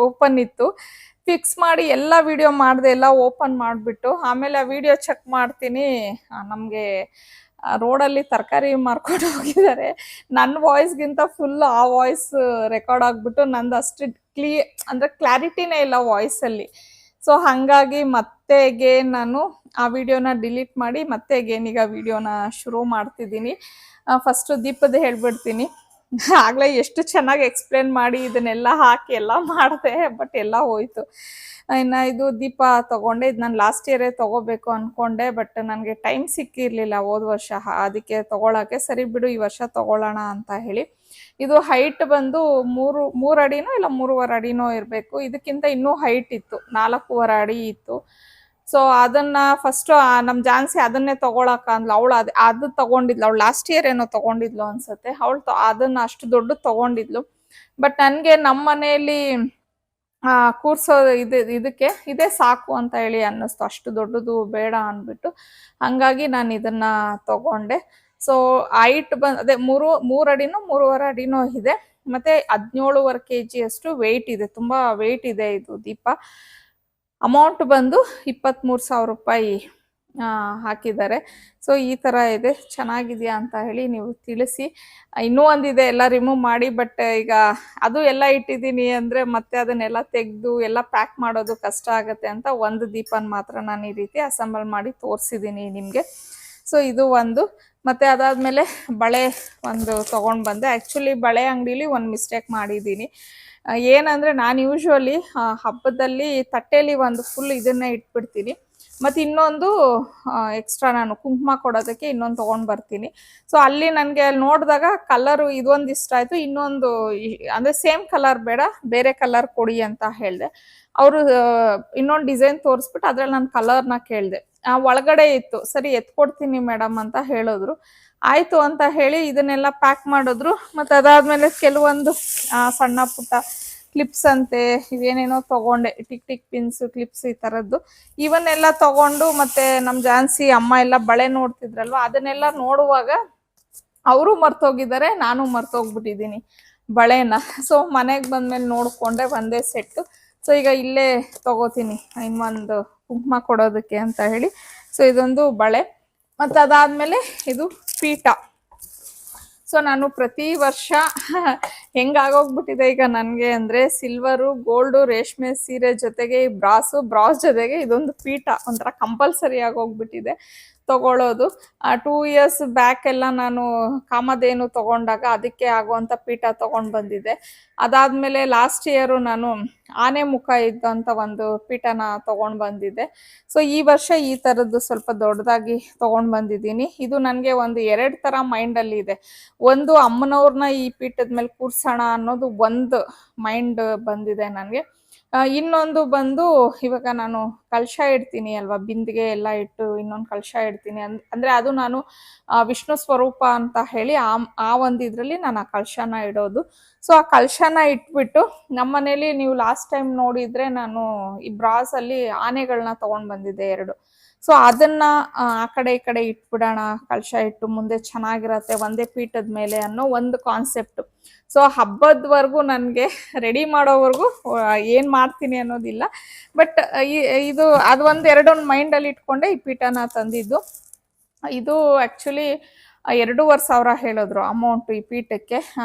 [SPEAKER 1] ಓಪನ್ ಇತ್ತು. ಫಿಕ್ಸ್ ಮಾಡಿ ಎಲ್ಲ ವಿಡಿಯೋ ಮಾಡಿದೆ, ಎಲ್ಲ ಓಪನ್ ಮಾಡಿಬಿಟ್ಟು ಆಮೇಲೆ ಆ ವಿಡಿಯೋ ಚೆಕ್ ಮಾಡ್ತೀನಿ. ನಮಗೆ ರೋಡಲ್ಲಿ ತರಕಾರಿ ಮಾರ್ಕೊಂಡು ಹೋಗಿದ್ದಾರೆ. ನನ್ನ ವಾಯ್ಸ್ಗಿಂತ ಫುಲ್ ಆ ವಾಯ್ಸ್ ರೆಕಾರ್ಡ್ ಆಗಿಬಿಟ್ಟು ನಂದು ಅಷ್ಟು ಅಂದರೆ ಕ್ಲಾರಿಟಿನೇ ಇಲ್ಲ ವಾಯ್ಸಲ್ಲಿ. ಸೊ ಹಾಗಾಗಿ ಮತ್ತೆ ಅಗೇನ್ ನಾನು ಆ ವಿಡಿಯೋನ ಡಿಲೀಟ್ ಮಾಡಿ ಮತ್ತೆ ಅಗೇನ್ ಈಗ ವಿಡಿಯೋನ ಶುರು ಮಾಡ್ತಿದ್ದೀನಿ. ಫಸ್ಟು ದೀಪದ ಹೇಳ್ಬಿಡ್ತೀನಿ. ಆಗಲೇ ಎಷ್ಟು ಚೆನ್ನಾಗಿ ಎಕ್ಸ್ಪ್ಲೇನ್ ಮಾಡಿ ಇದನ್ನೆಲ್ಲ ಹಾಕಿ ಎಲ್ಲ ಮಾಡಿದೆ, ಬಟ್ ಎಲ್ಲ ಹೋಯ್ತು. ಇನ್ನು ಇದು ದೀಪ ತೊಗೊಂಡೆ. ಇದು ನಾನು ಲಾಸ್ಟ್ ಇಯರೇ ತೊಗೋಬೇಕು ಅಂದ್ಕೊಂಡೆ, ಬಟ್ ನನಗೆ ಟೈಮ್ ಸಿಕ್ಕಿರಲಿಲ್ಲ ಹೋದ ವರ್ಷ. ಅದಕ್ಕೆ ತೊಗೊಳಕ್ಕೆ ಸರಿ ಬಿಡು ಈ ವರ್ಷ ತೊಗೊಳ್ಳೋಣ ಅಂತ ಹೇಳಿ. ಇದು ಹೈಟ್ ಬಂದು ಮೂರು ಅಡಿನೋ ಇಲ್ಲ 3.5 ಅಡಿನೋ ಇರಬೇಕು. ಇದಕ್ಕಿಂತ ಇನ್ನೂ ಹೈಟ್ ಇತ್ತು, 4.5 ಅಡಿ ಇತ್ತು. ಸೊ ಅದನ್ನ ಫಸ್ಟು ನಮ್ಮ ಜಾನ್ಸಿ ಅದನ್ನೇ ತೊಗೊಳಕ ಅಂದ್ಲು. ಅವಳು ಅದು ತೊಗೊಂಡಿದ್ಲು. ಅವಳು ಲಾಸ್ಟ್ ಇಯರ್ ಏನೋ ತೊಗೊಂಡಿದ್ಲು ಅನ್ಸುತ್ತೆ. ಅವಳು ಅದನ್ನ ಅಷ್ಟು ದೊಡ್ಡ ತೊಗೊಂಡಿದ್ಲು. ಬಟ್ ನನಗೆ ನಮ್ಮ ಮನೆಯಲ್ಲಿ ಕೂರ್ಸೋ ಇದಕ್ಕೆ ಇದೇ ಸಾಕು ಅಂತ ಹೇಳಿ ಅನ್ನಿಸ್ತು. ಅಷ್ಟು ದೊಡ್ಡದು ಬೇಡ ಅಂದ್ಬಿಟ್ಟು ಹಾಗಾಗಿ ನಾನು ಇದನ್ನ ತಗೊಂಡೆ. ಸೊ ಹೈಟ್ ಅದೇ 3 ಅಡಿನೋ 3.5 ಅಡಿನೋ ಇದೆ. ಮತ್ತೆ 17.5 kg ಅಷ್ಟು ವೆಯ್ಟ್ ಇದೆ. ತುಂಬಾ ವೆಯ್ಟ್ ಇದೆ ಇದು ದೀಪ. ಅಮೌಂಟ್ ಬಂದು 23,000 ರೂಪಾಯಿ ಹಾಕಿದ್ದಾರೆ. ಸೊ ಈ ಥರ ಇದೆ. ಚೆನ್ನಾಗಿದೆಯಾ ಅಂತ ಹೇಳಿ ನೀವು ತಿಳಿಸಿ. ಇನ್ನೂ ಒಂದಿದೆ, ಎಲ್ಲ ರಿಮೂವ್ ಮಾಡಿ. ಬಟ್ ಈಗ ಅದು ಎಲ್ಲ ಇಟ್ಟಿದ್ದೀನಿ ಅಂದರೆ ಮತ್ತೆ ಅದನ್ನೆಲ್ಲ ತೆಗೆದು ಎಲ್ಲ ಪ್ಯಾಕ್ ಮಾಡೋದು ಕಷ್ಟ ಆಗುತ್ತೆ ಅಂತ ಒಂದು ದೀಪನ ಮಾತ್ರ ನಾನು ಈ ರೀತಿ ಅಸೆಂಬಲ್ ಮಾಡಿ ತೋರಿಸಿದ್ದೀನಿ ನಿಮಗೆ. ಸೊ ಇದು ಒಂದು. ಮತ್ತು ಅದಾದಮೇಲೆ ಬಳೆ ಒಂದು ತೊಗೊಂಡು ಬಂದೆ. ಆ್ಯಕ್ಚುಲಿ ಬಳೆ ಅಂಗಡೀಲಿ ಒಂದು ಮಿಸ್ಟೇಕ್ ಮಾಡಿದ್ದೀನಿ. ಏನಂದರೆ ನಾನು ಯೂಶ್ವಲಿ ಹಬ್ಬದಲ್ಲಿ ತಟ್ಟೆಯಲ್ಲಿ ಒಂದು ಫುಲ್ ಇದನ್ನೇ ಇಟ್ಬಿಡ್ತೀನಿ. ಮತ್ತು ಇನ್ನೊಂದು ಎಕ್ಸ್ಟ್ರಾ ನಾನು ಕುಂಕುಮ ಕೊಡೋದಕ್ಕೆ ಇನ್ನೊಂದು ತೊಗೊಂಡು ಬರ್ತೀನಿ. ಸೊ ಅಲ್ಲಿ ನನಗೆ ನೋಡಿದಾಗ ಕಲರು ಇದೊಂದು ಇಷ್ಟ ಆಯಿತು. ಇನ್ನೊಂದು ಅಂದರೆ ಸೇಮ್ ಕಲರ್ ಬೇಡ, ಬೇರೆ ಕಲರ್ ಕೊಡಿ ಅಂತ ಹೇಳಿದೆ. ಅವರು ಇನ್ನೊಂದು ಡಿಸೈನ್ ತೋರಿಸ್ಬಿಟ್ಟು ಅದ್ರಲ್ಲಿ ನಾನು ಕಲರ್ನ ಕೇಳಿದೆ. ಒಳಗಡೆ ಇತ್ತು. ಸರಿ ಎತ್ಕೊಡ್ತೀನಿ ಮೇಡಮ್ ಅಂತ ಹೇಳಿದ್ರು. ಆಯಿತು ಅಂತ ಹೇಳಿ ಇದನ್ನೆಲ್ಲ ಪ್ಯಾಕ್ ಮಾಡಿದ್ರು. ಮತ್ತು ಅದಾದಮೇಲೆ ಕೆಲವೊಂದು ಸಣ್ಣ ಪುಟ್ಟ ಕ್ಲಿಪ್ಸ್ ಅಂತೆ ಇವೇನೇನೋ ತೊಗೊಂಡೆ. ಟಿಕ್ ಪಿನ್ಸು ಕ್ಲಿಪ್ಸ್ ಈ ಥರದ್ದು ಇವನ್ನೆಲ್ಲ ತೊಗೊಂಡು, ಮತ್ತು ನಮ್ಮ ಜಾನ್ಸಿ ಅಮ್ಮ ಎಲ್ಲ ಬಳೆ ನೋಡ್ತಿದ್ರಲ್ವ, ಅದನ್ನೆಲ್ಲ ನೋಡುವಾಗ ಅವರು ಮರ್ತೋಗಿದ್ದಾರೆ, ನಾನು ಮರ್ತೋಗ್ಬಿಟ್ಟಿದ್ದೀನಿ ಬಳೆನ. ಸೊ ಮನೆಗೆ ಬಂದಮೇಲೆ ನೋಡಿಕೊಂಡೆ ಒಂದೇ ಸೆಟ್ಟು. ಸೊ ಈಗ ಇಲ್ಲೇ ತೊಗೋತೀನಿ ಇನ್ನೊಂದು ಕುಂಕುಮ ಕೊಡೋದಕ್ಕೆ ಅಂತ ಹೇಳಿ. ಸೊ ಇದೊಂದು ಬಳೆ. ಮತ್ತು ಅದಾದಮೇಲೆ ಇದು ಪೀಠ. ಸೊ ನಾನು ಪ್ರತಿ ವರ್ಷ ಹೆಂಗಾಗೋಗ್ಬಿಟ್ಟಿದೆ ಈಗ ನನಗೆ ಅಂದರೆ ಸಿಲ್ವರು, ಗೋಲ್ಡು, ರೇಷ್ಮೆ ಸೀರೆ ಜೊತೆಗೆ ಬ್ರಾಸ್ ಜೊತೆಗೆ ಇದೊಂದು ಪೀಠ ಒಂಥರ ಕಂಪಲ್ಸರಿ ಆಗೋಗ್ಬಿಟ್ಟಿದೆ ತಗೊಳ್ಳೋದು. 2 years ಬ್ಯಾಕ್ ಎಲ್ಲ ನಾನು ಕಾಮಧೇನು ತಗೊಂಡಾಗ ಅದಕ್ಕೆ ಆಗುವಂಥ ಪೀಠ ತೊಗೊಂಡು ಬಂದಿದ್ದೆ. ಅದಾದಮೇಲೆ ಲಾಸ್ಟ್ ಇಯರು ನಾನು ಆನೆ ಮುಖ ಇದ್ದಂಥ ಒಂದು ಪೀಠನ ತೊಗೊಂಡು ಬಂದಿದ್ದೆ. ಸೊ ಈ ವರ್ಷ ಈ ಥರದ್ದು ಸ್ವಲ್ಪ ದೊಡ್ಡದಾಗಿ ತೊಗೊಂಡು ಬಂದಿದ್ದೀನಿ. ಇದು ನನಗೆ ಒಂದು 2 ಥರ ಮೈಂಡಲ್ಲಿ ಇದೆ. ಒಂದು ಅಮ್ಮನವ್ರನ್ನ ಈ ಪೀಠದ ಮೇಲೆ ಕೂರ್ಸೋಣ ಅನ್ನೋದು ಒಂದು ಮೈಂಡ್ ಬಂದಿದೆ ನನಗೆ. ಇನ್ನೊಂದು ಬಂದು ಇವಾಗ ನಾನು ಕಲಶ ಇಡ್ತೀನಿ ಅಲ್ವಾ, ಬಿಂದಿಗೆ ಎಲ್ಲ ಇಟ್ಟು ಇನ್ನೊಂದು ಕಲಶ ಇಡ್ತೀನಿ ಅಂದರೆ ಅದು ನಾನು ವಿಷ್ಣು ಸ್ವರೂಪ ಅಂತ ಹೇಳಿ ಆ ಒಂದು ಇದರಲ್ಲಿ ನಾನು ಆ ಕಲಶನ ಇಡೋದು. ಸೊ ಆ ಕಲಶನ ಇಟ್ಬಿಟ್ಟು ನಮ್ಮ ಮನೇಲಿ ನೀವು ಲಾಸ್ಟ್ ಟೈಮ್ ನೋಡಿದರೆ ನಾನು ಈ ಬ್ರಾಸಲ್ಲಿ ಆನೆಗಳನ್ನ ತೊಗೊಂಡು ಬಂದಿದ್ದೆ 2. ಸೊ ಅದನ್ನು ಆ ಕಡೆ ಈ ಕಡೆ ಇಟ್ಬಿಡೋಣ, ಕಲಶ ಇಟ್ಟು ಮುಂದೆ ಚೆನ್ನಾಗಿರತ್ತೆ ಒಂದೇ ಪೀಠದ ಮೇಲೆ ಅನ್ನೋ ಒಂದು ಕಾನ್ಸೆಪ್ಟು. ಸೊ ಹಬ್ಬದವರೆಗೂ ನನಗೆ ರೆಡಿ ಮಾಡೋವರೆಗೂ ಏನು ಮಾಡ್ತೀನಿ ಅನ್ನೋದಿಲ್ಲ. ಬಟ್ ಇದು ಅದು ಒಂದು 2 ಮೈಂಡಲ್ಲಿ ಇಟ್ಕೊಂಡೆ ಈ ಪೀಠನ ತಂದಿದ್ದು. ಇದು ಆ್ಯಕ್ಚುಲಿ 2,500 ಹೇಳಿದ್ರು ಅಮೌಂಟು ಈ ಪೀಠಕ್ಕೆ.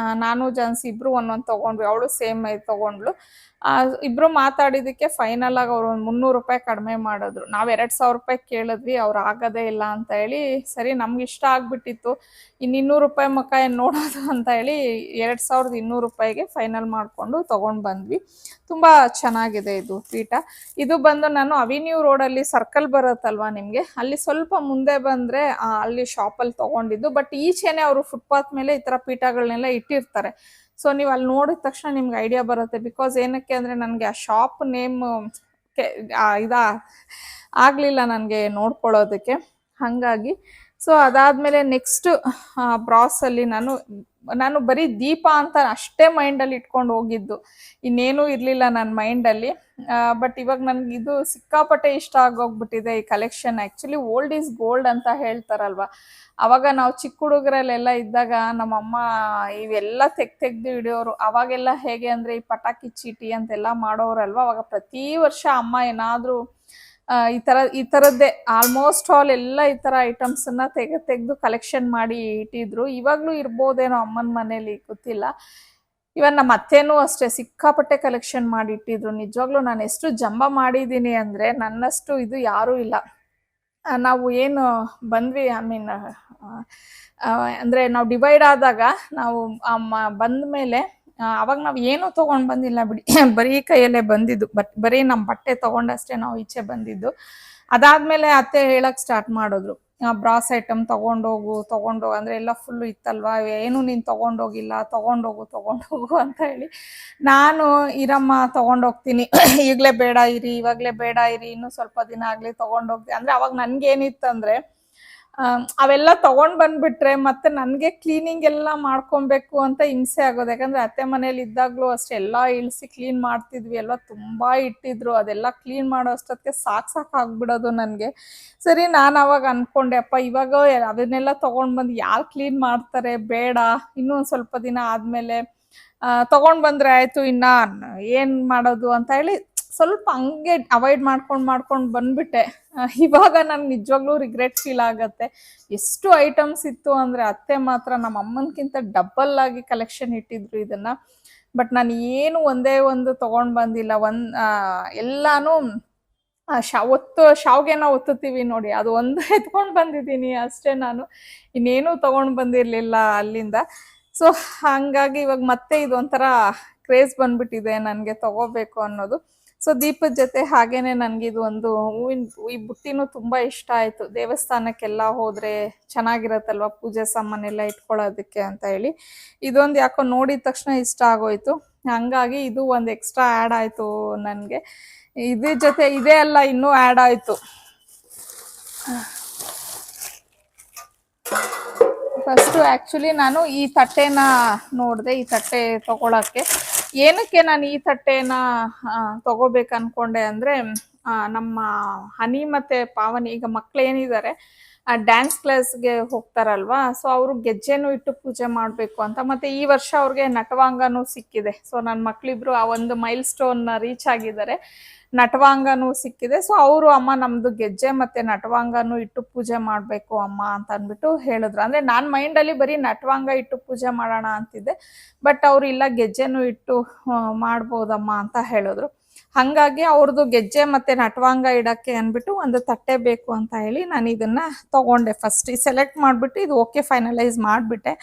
[SPEAKER 1] ನಾನು ಜಾನ್ಸಿ ಇಬ್ಬರು ಒಂದೊಂದು ತೊಗೊಂಡ್ವಿ. ಅವಳು ಸೇಮ್ ತೊಗೊಂಡ್ಳು. ಇಬ್ಬರು ಮಾತಾಡಿದ್ದಕ್ಕೆ ಫೈನಲ್ ಆಗಿ ಅವರು ಒಂದು 300 ರೂಪಾಯಿ ಕಡಿಮೆ ಮಾಡಿದ್ರು. ನಾವು 2,000 ರೂಪಾಯಿ ಕೇಳಿದ್ವಿ, ಅವ್ರು ಆಗೋದೇ ಇಲ್ಲ ಅಂತ ಹೇಳಿ, ಸರಿ ನಮ್ಗೆ ಇಷ್ಟ ಆಗಿಬಿಟ್ಟಿತ್ತು, ಇನ್ನು 200 ರೂಪಾಯಿ ಮುಖ ಏನು ನೋಡೋದು ಅಂತ ಹೇಳಿ 2,200 ರೂಪಾಯಿಗೆ ಫೈನಲ್ ಮಾಡಿಕೊಂಡು ತೊಗೊಂಡು ಬಂದ್ವಿ. ತುಂಬ ಚೆನ್ನಾಗಿದೆ ಇದು ಪೀಠ. ಇದು ಬಂದು ನಾನು ಅವಿನ್ಯೂ ರೋಡಲ್ಲಿ ಸರ್ಕಲ್ ಬರುತ್ತಲ್ವ ನಿಮಗೆ, ಅಲ್ಲಿ ಸ್ವಲ್ಪ ಮುಂದೆ ಬಂದರೆ ಅಲ್ಲಿ ಶಾಪಲ್ಲಿ ತೊಗೊಂಡಿದ್ದು. ಬಟ್ ಈಚೆನೆ ಅವರು ಫುಟ್ಪಾತ್ ಮೇಲೆ ಈ ಥರ ಪೀಠಗಳನ್ನೆಲ್ಲ ಇಟ್ಟಿರ್ತಾರೆ. ಸೊ ನೀವು ಅಲ್ಲಿ ನೋಡಿದ ತಕ್ಷಣ ನಿಮ್ಗೆ ಐಡಿಯಾ ಬರುತ್ತೆ. ಬಿಕಾಸ್ ಏನಕ್ಕೆ ಅಂದರೆ ನನಗೆ ಆ ಶಾಪ್ ನೇಮ್ ಆಗಲಿಲ್ಲ ನನಗೆ ನೋಡ್ಕೊಳ್ಳೋದಕ್ಕೆ. ಹಾಗಾಗಿ ಸೊ ಅದಾದ್ಮೇಲೆ ನೆಕ್ಸ್ಟ್ ಬ್ರಾಸಲ್ಲಿ ನಾನು ಬರೀ ದೀಪ ಅಂತ ಅಷ್ಟೇ ಮೈಂಡಲ್ಲಿ ಇಟ್ಕೊಂಡು ಹೋಗಿದ್ದು, ಇನ್ನೇನೂ ಇರಲಿಲ್ಲ ನನ್ನ ಮೈಂಡಲ್ಲಿ. ಬಟ್ ಇವಾಗ ನನಗೆ ಇದು ಸಿಕ್ಕಾಪಟ್ಟೆ ಇಷ್ಟ ಆಗೋಗ್ಬಿಟ್ಟಿದೆ ಈ collection. Actually old is gold ಅಂತ ಹೇಳ್ತಾರಲ್ವ, ಅವಾಗ ನಾವು ಚಿಕ್ಕ ಹುಡುಗರಲ್ಲೆಲ್ಲ ಇದ್ದಾಗ ನಮ್ಮಮ್ಮ ಇವೆಲ್ಲ ತೆಗ್ದು ಹಿಡಿಯೋರು. ಅವಾಗೆಲ್ಲ ಹೇಗೆ ಅಂದರೆ ಈ ಪಟಾಕಿ ಚೀಟಿ ಅಂತೆಲ್ಲ ಮಾಡೋರಲ್ವ, ಅವಾಗ ಪ್ರತಿ ವರ್ಷ ಅಮ್ಮ ಏನಾದರೂ ಈ ಥರದ್ದೇ ಆಲ್ಮೋಸ್ಟ್ ಆಲ್ ಎಲ್ಲ ಈ ಥರ ಐಟಮ್ಸನ್ನು ತೆಗೆದು ಕಲೆಕ್ಷನ್ ಮಾಡಿ ಇಟ್ಟಿದ್ರು. ಇವಾಗಲೂ ಇರ್ಬೋದೇನೋ ಅಮ್ಮನ ಮನೇಲಿ, ಗೊತ್ತಿಲ್ಲ. ಇವನ್ ನಮ್ಮ ಅತ್ತೆನೂ ಅಷ್ಟೇ ಸಿಕ್ಕಾಪಟ್ಟೆ ಕಲೆಕ್ಷನ್ ಮಾಡಿ ಇಟ್ಟಿದ್ರು. ನಿಜವಾಗ್ಲೂ ನಾನು ಎಷ್ಟು ಜಂಬ ಮಾಡಿದ್ದೀನಿ ಅಂದರೆ ನನ್ನಷ್ಟು ಇದು ಯಾರೂ ಇಲ್ಲ. ನಾವು ಏನು ಬಂದ್ವಿ, ಐ ಮೀನ್ ಅಂದರೆ ನಾವು ಡಿವೈಡ್ ಆದಾಗ ನಾವು ಬಂದ ಮೇಲೆ ಅವಾಗ ನಾವು ಏನೂ ತೊಗೊಂಡು ಬಂದಿಲ್ಲ ಬಿಡಿ, ಬರೀ ಕೈಯಲ್ಲೇ ಬಂದಿದ್ದು. ಬರೀ ನಮ್ಮ ಬಟ್ಟೆ ತೊಗೊಂಡಷ್ಟೇ ನಾವು ಈಚೆ ಬಂದಿದ್ದು. ಅದಾದಮೇಲೆ ಅತ್ತೆ ಹೇಳಕ್ಕೆ ಸ್ಟಾರ್ಟ್ ಮಾಡಿದ್ರು, ಬ್ರಾಸ್ ಐಟಮ್ ತೊಗೊಂಡೋಗು ಅಂದರೆ ಎಲ್ಲ ಫುಲ್ಲು ಇತ್ತಲ್ವ, ಏನು ನೀನು ತೊಗೊಂಡೋಗಿಲ್ಲ, ತೊಗೊಂಡೋಗು ಅಂತ ಹೇಳಿ. ನಾನು ಇರಮ್ಮ ತೊಗೊಂಡೋಗ್ತೀನಿ, ಈಗಲೇ ಬೇಡ ಇರಿ, ಇವಾಗಲೇ ಬೇಡ ಇರಿ, ಇನ್ನೂ ಸ್ವಲ್ಪ ದಿನ ಆಗಲಿ ತೊಗೊಂಡೋಗ್ತೀನಿ ಅಂದರೆ. ಅವಾಗ ನನಗೇನಿತ್ತಂದರೆ ಅವೆಲ್ಲ ತೊಗೊಂಡು ಬಂದುಬಿಟ್ರೆ ಮತ್ತೆ ನನಗೆ ಕ್ಲೀನಿಂಗ್ ಎಲ್ಲ ಮಾಡ್ಕೊಬೇಕು ಅಂತ ಹಿಂಸೆ ಆಗೋದು. ಯಾಕಂದರೆ ಅತ್ತೆ ಮನೇಲಿ ಇದ್ದಾಗಲೂ ಅಷ್ಟೇ ಎಲ್ಲ ಇಳಿಸಿ ಕ್ಲೀನ್ ಮಾಡ್ತಿದ್ವಿ, ಎಲ್ಲ ತುಂಬ ಇಟ್ಟಿದ್ರು. ಅದೆಲ್ಲ ಕ್ಲೀನ್ ಮಾಡೋ ಅಷ್ಟೊತ್ತಿಗೆ ಸಾಕಾಗ್ಬಿಡೋದು ನನಗೆ. ಸರಿ, ನಾನು ಅವಾಗ ಅಂದ್ಕೊಂಡೆ, ಅಪ್ಪ ಇವಾಗ ಅದನ್ನೆಲ್ಲ ತೊಗೊಂಡು ಬಂದು ಯಾರು ಕ್ಲೀನ್ ಮಾಡ್ತಾರೆ, ಬೇಡ, ಇನ್ನೂ ಒಂದು ಸ್ವಲ್ಪ ದಿನ ಆದಮೇಲೆ ತೊಗೊಂಡು ಬಂದರೆ ಆಯಿತು, ಇನ್ನು ಏನು ಮಾಡೋದು ಅಂತ ಹೇಳಿ ಸ್ವಲ್ಪ ಹಂಗೆ ಅವಾಯ್ಡ್ ಮಾಡ್ಕೊಂಡು ಬಂದ್ಬಿಟ್ಟೆ. ಇವಾಗ ನನಗೆ ನಿಜವಾಗ್ಲೂ ರಿಗ್ರೆಟ್ ಫೀಲ್ ಆಗತ್ತೆ. ಎಷ್ಟು ಐಟಮ್ಸ್ ಇತ್ತು ಅಂದರೆ ಅತ್ತೆ ಮಾತ್ರ ನಮ್ಮ ಅಮ್ಮನಕ್ಕಿಂತ ಡಬಲ್ ಆಗಿ ಕಲೆಕ್ಷನ್ ಇಟ್ಟಿದ್ರು ಇದನ್ನು. ಬಟ್ ನಾನು ಏನು ಒಂದೇ ಒಂದು ತೊಗೊಂಡು ಬಂದಿಲ್ಲ. ಎಲ್ಲಾನು ಶಾವ್ಗೆನ ಒತ್ತುತ್ತೀವಿ ನೋಡಿ, ಅದು ಒಂದು ಎತ್ಕೊಂಡು ಬಂದಿದ್ದೀನಿ ಅಷ್ಟೇ. ನಾನು ಇನ್ನೇನು ತೊಗೊಂಡು ಬಂದಿರಲಿಲ್ಲ ಅಲ್ಲಿಂದ. ಸೊ ಹಾಗಾಗಿ ಇವಾಗ ಮತ್ತೆ ಇದೊಂಥರ ಕ್ರೇಜ್ ಬಂದ್ಬಿಟ್ಟಿದೆ ನನಗೆ ತೊಗೋಬೇಕು ಅನ್ನೋದು. ಸೊ ದೀಪದ ಜೊತೆ ಹಾಗೇನೆ ನನಗಿದು ಒಂದು ಈ ಬುಟ್ಟಿನೂ ತುಂಬ ಇಷ್ಟ ಆಯಿತು. ದೇವಸ್ಥಾನಕ್ಕೆಲ್ಲ ಹೋದರೆ ಚೆನ್ನಾಗಿರತ್ತಲ್ವ ಪೂಜೆ ಸಾಮಾನೆಲ್ಲ ಇಟ್ಕೊಳ್ಳೋದಕ್ಕೆ ಅಂತ ಹೇಳಿ. ಇದೊಂದು ಯಾಕೋ ನೋಡಿದ ತಕ್ಷಣ ಇಷ್ಟ ಆಗೋಯ್ತು, ಹಂಗಾಗಿ ಇದು ಒಂದು ಎಕ್ಸ್ಟ್ರಾ ಆ್ಯಡ್ ಆಯಿತು ನನಗೆ. ಇದ್ರ ಜೊತೆ ಇದೇ ಅಲ್ಲ, ಇನ್ನೂ ಆ್ಯಡ್ ಆಯಿತು. ಫಸ್ಟು ಆ್ಯಕ್ಚುಲಿ ನಾನು ಈ ತಟ್ಟೆನ ನೋಡಿದೆ, ಈ ತಟ್ಟೆ ತೊಗೊಳಕ್ಕೆ. ಏನಕ್ಕೆ ನಾನು ಈ ತಟ್ಟೆನ ತೊಗೋಬೇಕು ಅಂದ್ಕೊಂಡೆ ಅಂದರೆ, ನಮ್ಮ ಹನಿ ಮತ್ತು ಪಾವನಿ ಈಗ ಮಕ್ಳು ಏನಿದ್ದಾರೆ ಡ್ಯಾನ್ಸ್ ಕ್ಲಾಸ್ಗೆ ಹೋಗ್ತಾರಲ್ವ, ಸೊ ಅವರು ಗೆಜ್ಜೆನೂ ಇಟ್ಟು ಪೂಜೆ ಮಾಡಬೇಕು ಅಂತ. ಮತ್ತು ಈ ವರ್ಷ ಅವ್ರಿಗೆ ನಟವಾಂಗನೂ ಸಿಕ್ಕಿದೆ. ಸೊ ನನ್ನ ಮಕ್ಕಳಿಬ್ರು ಆ ಒಂದು ಮೈಲ್ ಸ್ಟೋನ್ನ ರೀಚ್ ಆಗಿದ್ದಾರೆ, ನಟವಾಂಗನೂ ಸಿಕ್ಕಿದೆ. ಸೊ ಅವರು, ಅಮ್ಮ ನಮ್ಮದು ಗೆಜ್ಜೆ ಮತ್ತು ನಟವಾಂಗನೂ ಇಟ್ಟು ಪೂಜೆ ಮಾಡಬೇಕು ಅಮ್ಮ ಅಂತ ಅಂದ್ಬಿಟ್ಟು ಹೇಳಿದ್ರು. ಅಂದರೆ ನಾನು ಮೈಂಡಲ್ಲಿ ಬರೀ ನಟವಾಂಗ ಇಟ್ಟು ಪೂಜೆ ಮಾಡೋಣ ಅಂತಿದ್ದೆ, ಬಟ್ ಅವರು ಇಲ್ಲ ಗೆಜ್ಜೆನೂ ಇಟ್ಟು ಮಾಡ್ಬೋದಮ್ಮ ಅಂತ ಹೇಳಿದ್ರು. ಹಾಗಾಗಿ ಅವ್ರದ್ದು ಗೆಜ್ಜೆ ಮತ್ತು ನಟವಾಂಗ ಇಡೋಕ್ಕೆ ಅಂದ್ಬಿಟ್ಟು ಒಂದು ತಟ್ಟೆ ಬೇಕು ಅಂತ ಹೇಳಿ ನಾನು ಇದನ್ನು ತೊಗೊಂಡೆ. ಫಸ್ಟ್ ಸೆಲೆಕ್ಟ್ ಮಾಡಿಬಿಟ್ಟು ಇದು ಓಕೆ ಫೈನಲೈಸ್ ಮಾಡಿಬಿಟ್ಟೆ.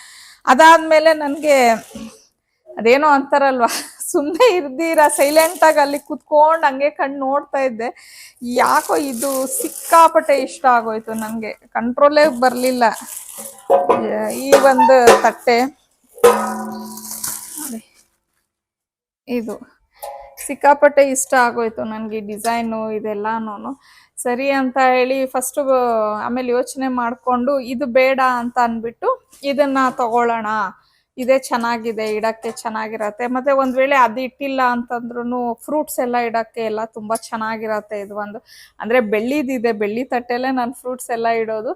[SPEAKER 1] ಅದಾದಮೇಲೆ ನನಗೆ ಅದೇನೋ ಅಂತಾರಲ್ವ, ಸುಮ್ಮನೆ ಇರ್ದಿರ ಸೈಲೆಂಟಾಗಿ ಅಲ್ಲಿ ಕುತ್ಕೊಂಡು ಹಂಗೆ ಕಣ್ಣು ನೋಡ್ತಾ ಇದ್ದೆ. ಯಾಕೋ ಇದು ಸಿಕ್ಕಾಪಟ್ಟೆ ಇಷ್ಟ ಆಗೋಯ್ತು ನನಗೆ, ಕಂಟ್ರೋಲೇ ಬರಲಿಲ್ಲ. ಈ ಒಂದು ತಟ್ಟೆ ಇದು ಸಿಕ್ಕಾಪಟ್ಟೆ ಇಷ್ಟ ಆಗೋಯ್ತು ನನಗೆ, ಡಿಸೈನು ಇದೆಲ್ಲನೂ ಸರಿ ಅಂತ ಹೇಳಿ ಫಸ್ಟು. ಆಮೇಲೆ ಯೋಚನೆ ಮಾಡಿಕೊಂಡು ಇದು ಬೇಡ ಅಂತ ಅಂದ್ಬಿಟ್ಟು ಇದನ್ನು ತಗೊಳ್ಳೋಣ, ಇದೇ ಚೆನ್ನಾಗಿದೆ, ಇಡೋಕ್ಕೆ ಚೆನ್ನಾಗಿರತ್ತೆ. ಮತ್ತು ಒಂದು ವೇಳೆ ಅದು ಇಟ್ಟಿಲ್ಲ ಅಂತಂದ್ರೂ ಫ್ರೂಟ್ಸ್ ಎಲ್ಲ ಇಡೋಕ್ಕೆ ಎಲ್ಲ ತುಂಬ ಚೆನ್ನಾಗಿರತ್ತೆ. ಇದು ಒಂದು ಅಂದರೆ ಬೆಳ್ಳಿದಿದೆ, ಬೆಳ್ಳಿ ತಟ್ಟೆಲ್ಲೇ ನಾನು ಫ್ರೂಟ್ಸ್ ಎಲ್ಲ ಇಡೋದು.